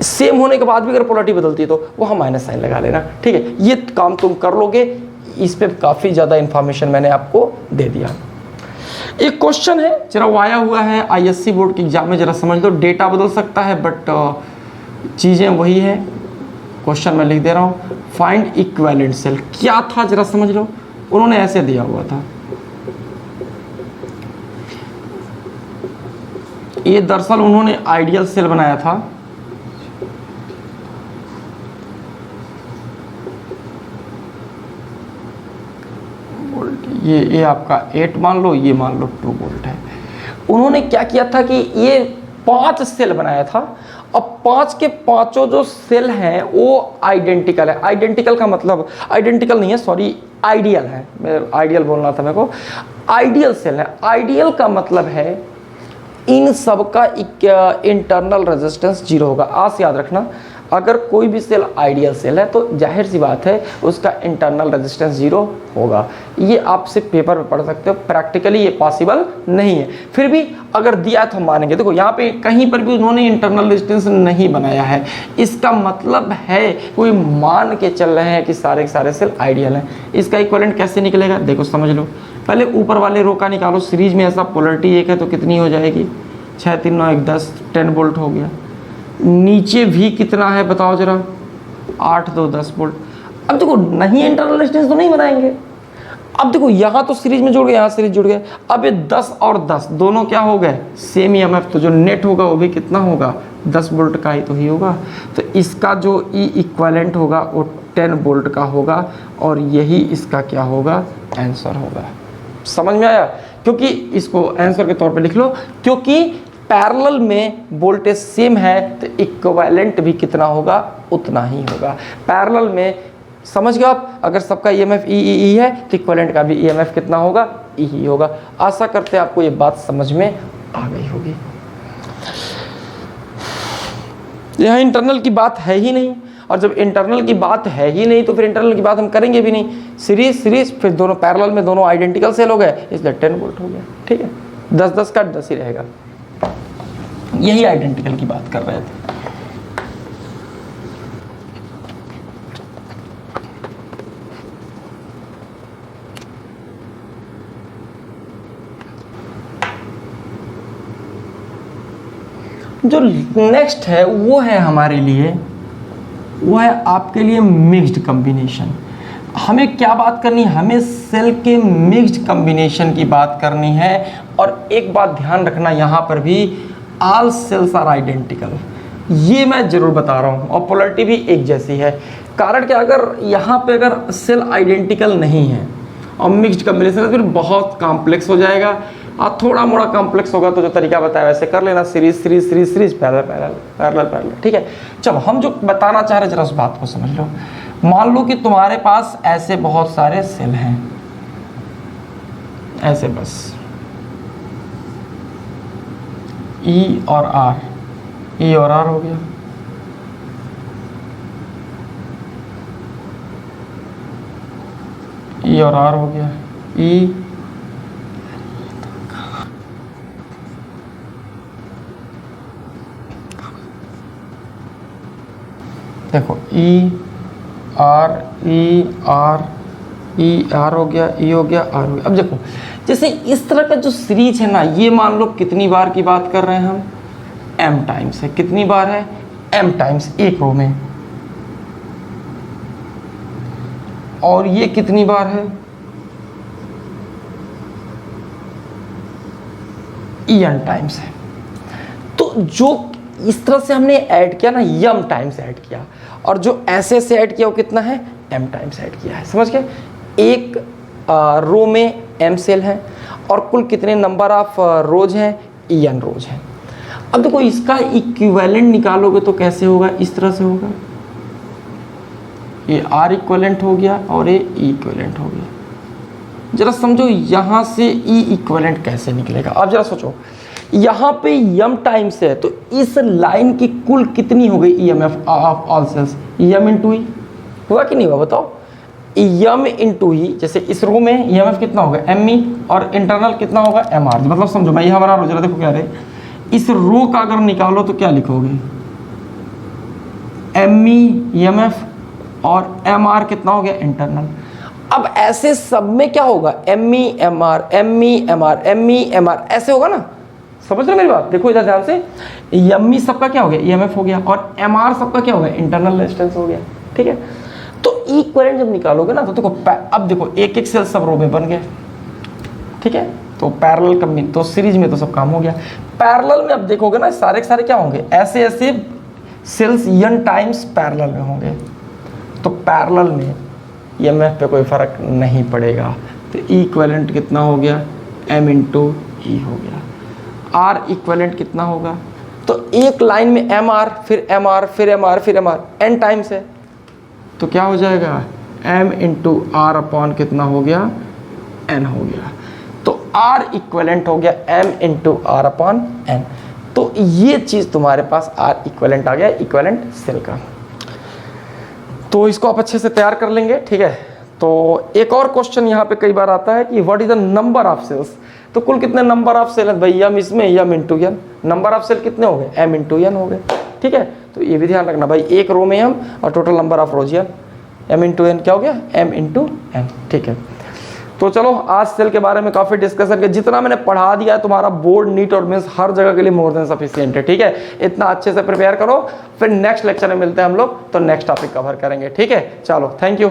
सेम होने के बाद भी अगर पोलरिटी बदलती है तो वहां माइनस साइन लगा लेना, ठीक है। ये काम तुम कर लोगे, इस पे काफी ज्यादा इंफॉर्मेशन मैंने आपको दे दिया। एक क्वेश्चन है, जरा वो आया हुआ है आईएससी बोर्ड के एग्जाम में, जरा समझ लो। डेटा बदल सकता है बट चीजें वही है। क्वेश्चन मैं लिख दे रहा हूं, फाइंड इक्विवेलेंट सेल। क्या था जरा समझ लो, उन्होंने ऐसे दिया हुआ था, ये दरअसल उन्होंने आइडियल सेल बनाया था। ये आपका 8 मान लो, ये मान लो 2 वोल्ट है। उन्होंने क्या किया था कि ये 5 सेल बनाया था, और 5 के पांचों जो सेल हैं वो आइडेंटिकल है। आइडेंटिकल का मतलब, आइडेंटिकल नहीं है सॉरी, आइडियल है, आइडियल बोलना था मेरे को, आइडियल सेल है। आइडियल का मतलब है इन सब का इंटरनल रेजिस्टेंस 0 होगा। आज याद रखना, अगर कोई भी सेल आइडियल सेल है तो जाहिर सी बात है उसका इंटरनल रेजिस्टेंस 0 होगा। ये आप सिर्फ पेपर में पढ़ सकते हो, प्रैक्टिकली ये पॉसिबल नहीं है। फिर भी अगर दिया तो हम मानेंगे। देखो यहाँ पे कहीं पर भी उन्होंने इंटरनल रेजिस्टेंस नहीं बनाया है, इसका मतलब है कोई मान के चल रहे हैं कि सारे के सारे सेल आइडियल हैं। इसका इक्विवेलेंट कैसे निकलेगा, देखो समझ लो। पहले ऊपर वाले रो का निकालो, सीरीज में ऐसा पोलरिटी 1 है तो कितनी हो जाएगी, 6 3 9 1 10, 10 वोल्ट हो गया। नीचे भी कितना है बताओ जरा, 8 2 10 वोल्ट। अब देखो नहीं, इंटरनल रेजिस्टेंस तो नहीं बनाएंगे। अब देखो यहाँ तो सीरीज में जुड़ गए, यहाँ सीरीज जुड़ गए, अब ये 10 और 10 दोनों क्या हो गए, सेम ईएमएफ, तो जो नेट होगा वो भी कितना होगा, 10 वोल्ट का ही तो ही होगा। तो इसका जो ई इक्विवेलेंट होगा वो 10 वोल्ट का होगा और यही इसका क्या होगा, आंसर होगा। समझ में आया? क्योंकि इसको आंसर के तौर पे लिख लो, क्योंकि पैरेलल में वोल्टेज सेम है तो इक्विवेलेंट भी कितना होगा, उतना ही होगा। पैरेलल में समझ गए आप, अगर सबका ईएमएफ ई है तो इक्विवेलेंट का भी ईएमएफ कितना होगा, ई ही होगा। आशा करते हैं आपको ये बात समझ में आ गई होगी। यहाँ इंटरनल की बात है ही नहीं, और जब इंटरनल की बात है ही नहीं तो फिर इंटरनल की बात हम करेंगे भी नहीं। सीरीज फिर दोनों पैरेलल में दोनों आइडेंटिकल सेल हो गए, इसलिए 10 वोल्ट हो गया। ठीक है, 10 का 10 ही रहेगा। यही आइडेंटिकल की बात कर रहे थे। जो नेक्स्ट है वो है हमारे लिए, वो है आपके लिए मिक्स्ड कॉम्बिनेशन। हमें क्या बात करनी है, हमें सेल के मिक्स्ड कॉम्बिनेशन की बात करनी है। और एक बात ध्यान रखना, यहाँ पर भी ऑल सेल्स आर आइडेंटिकल, ये मैं जरूर बता रहा हूँ, और पोलैरिटी भी एक जैसी है। कारण क्या, अगर यहाँ पे अगर सेल आइडेंटिकल नहीं है और मिक्स्ड कॉम्बिनेशन फिर बहुत कॉम्प्लेक्स हो जाएगा। और थोड़ा मोड़ा कॉम्प्लेक्स होगा तो जो तरीका बताया वैसे कर लेना, series series series series parallel parallel parallel parallel. ठीक है, चलो हम जो बताना चाह रहे जरा उस बात को समझ लो। मान लो कि तुम्हारे पास ऐसे बहुत सारे सेल हैं, ऐसे बस ई और आर, ई और आर हो गया, ई और आर हो गया, ई देखो ई आर हो गया, ई हो गया, आर हो गया। अब देखो जैसे इस तरह का जो सीरीज है ना, ये मान लो कितनी बार की बात कर रहे हैं हम, m टाइम्स है। कितनी बार है, m टाइम्स एक रो में। और ये कितनी बार है, n टाइम्स है। तो जो इस तरह से हमने ऐड किया ना, m टाइम्स ऐड किया, और जो ऐसे से ऐड किया वो कितना है, m टाइम्स ऐड किया है। समझ गए? एक रो में m सेल है और कुल कितने नंबर ऑफ रोज हैं, n रोज हैं। अब देखो इसका इक्विवेलेंट निकालोगे तो कैसे होगा, इस तरह से होगा, ये r इक्विवेलेंट हो गया और ये e इक्विवेलेंट हो गया। जरा समझो यहाँ से e इक्विवेलेंट कैसे निकलेगा। अब जरा सोचो, यहाँ पे m टाइम्स है तो इस लाइन की कुल कितनी हो गई EMF of all cells, m into E हुआ कि नहीं हुआ बताओ, m इंटू ई। जैसे इस रो में EMF कितना होगा, me, और इंटरनल कितना होगा, mr। मतलब समझो, मैं यहाँ बना रहा हूँ, जरा देखो क्या रहे, इस रो का अगर निकालो तो क्या लिखोगे, me EMF और mr कितना हो गया, इंटरनल। अब ऐसे सब में क्या होगा, me mr me mr me mr ऐसे होगा ना। समझ रहे मेरी बात? देखो इधर ध्यान से, यम्मी सबका क्या हो गया, ईएमएफ हो गया, और एमआर सबका क्या हो गया, इंटरनल रेजिस्टेंस हो गया। ठीक है, तो इक्विवेलेंट जब निकालोगे ना तो देखो, अब देखो एक एक सेल सब रो में बन गए। ठीक है, तो पैरेलल कम, तो सीरीज में तो सब काम हो गया। पैरेलल में अब देखोगे ना, सारे के सारे क्या होंगे, ऐसे ऐसे सेल्स n टाइम्स पैरेलल में होंगे, तो पैरेलल में ईएमएफ पे कोई फर्क नहीं पड़ेगा। तो इक्विवेलेंट कितना हो गया, m इंटू ई हो गया। R इक्विवेलेंट कितना होगा, तो एक लाइन में MR फिर MR फिर MR फिर MR n टाइम्स है, तो क्या हो जाएगा, m इंटू आर अपॉन कितना हो गया, n हो गया। तो R इक्विवेलेंट हो गया m into R upon n। तो ये चीज़ तुम्हारे पास R इक्विवेलेंट आ गया, इक्विवेलेंट सेल का। तो इसको आप अच्छे से तैयार कर लेंगे। ठीक है, तो एक और क्वेश्चन यहाँ पे कई बार आता है कि what is the number of cells. तो कुल कितने नंबर ऑफ सेल है भाई, m इसमें, m into n। Number of cell कितने हो गए, m इंटू n हो गए। ठीक है, तो ये भी ध्यान रखना भाई, एक रो में m और total number of rose m into n क्या हो गया, m इंटू n। ठीक है, तो चलो आज सेल के बारे में काफ़ी डिस्कशन किया। जितना मैंने पढ़ा दिया है तुम्हारा बोर्ड, नीट और मेंस हर जगह के लिए मोर देन सफिशिएंट है। ठीक है, इतना अच्छे से प्रिपेयर करो, फिर नेक्स्ट लेक्चर में मिलते हैं हम लोग, तो नेक्स्ट टॉपिक कवर करेंगे। ठीक है, चलो थैंक यू।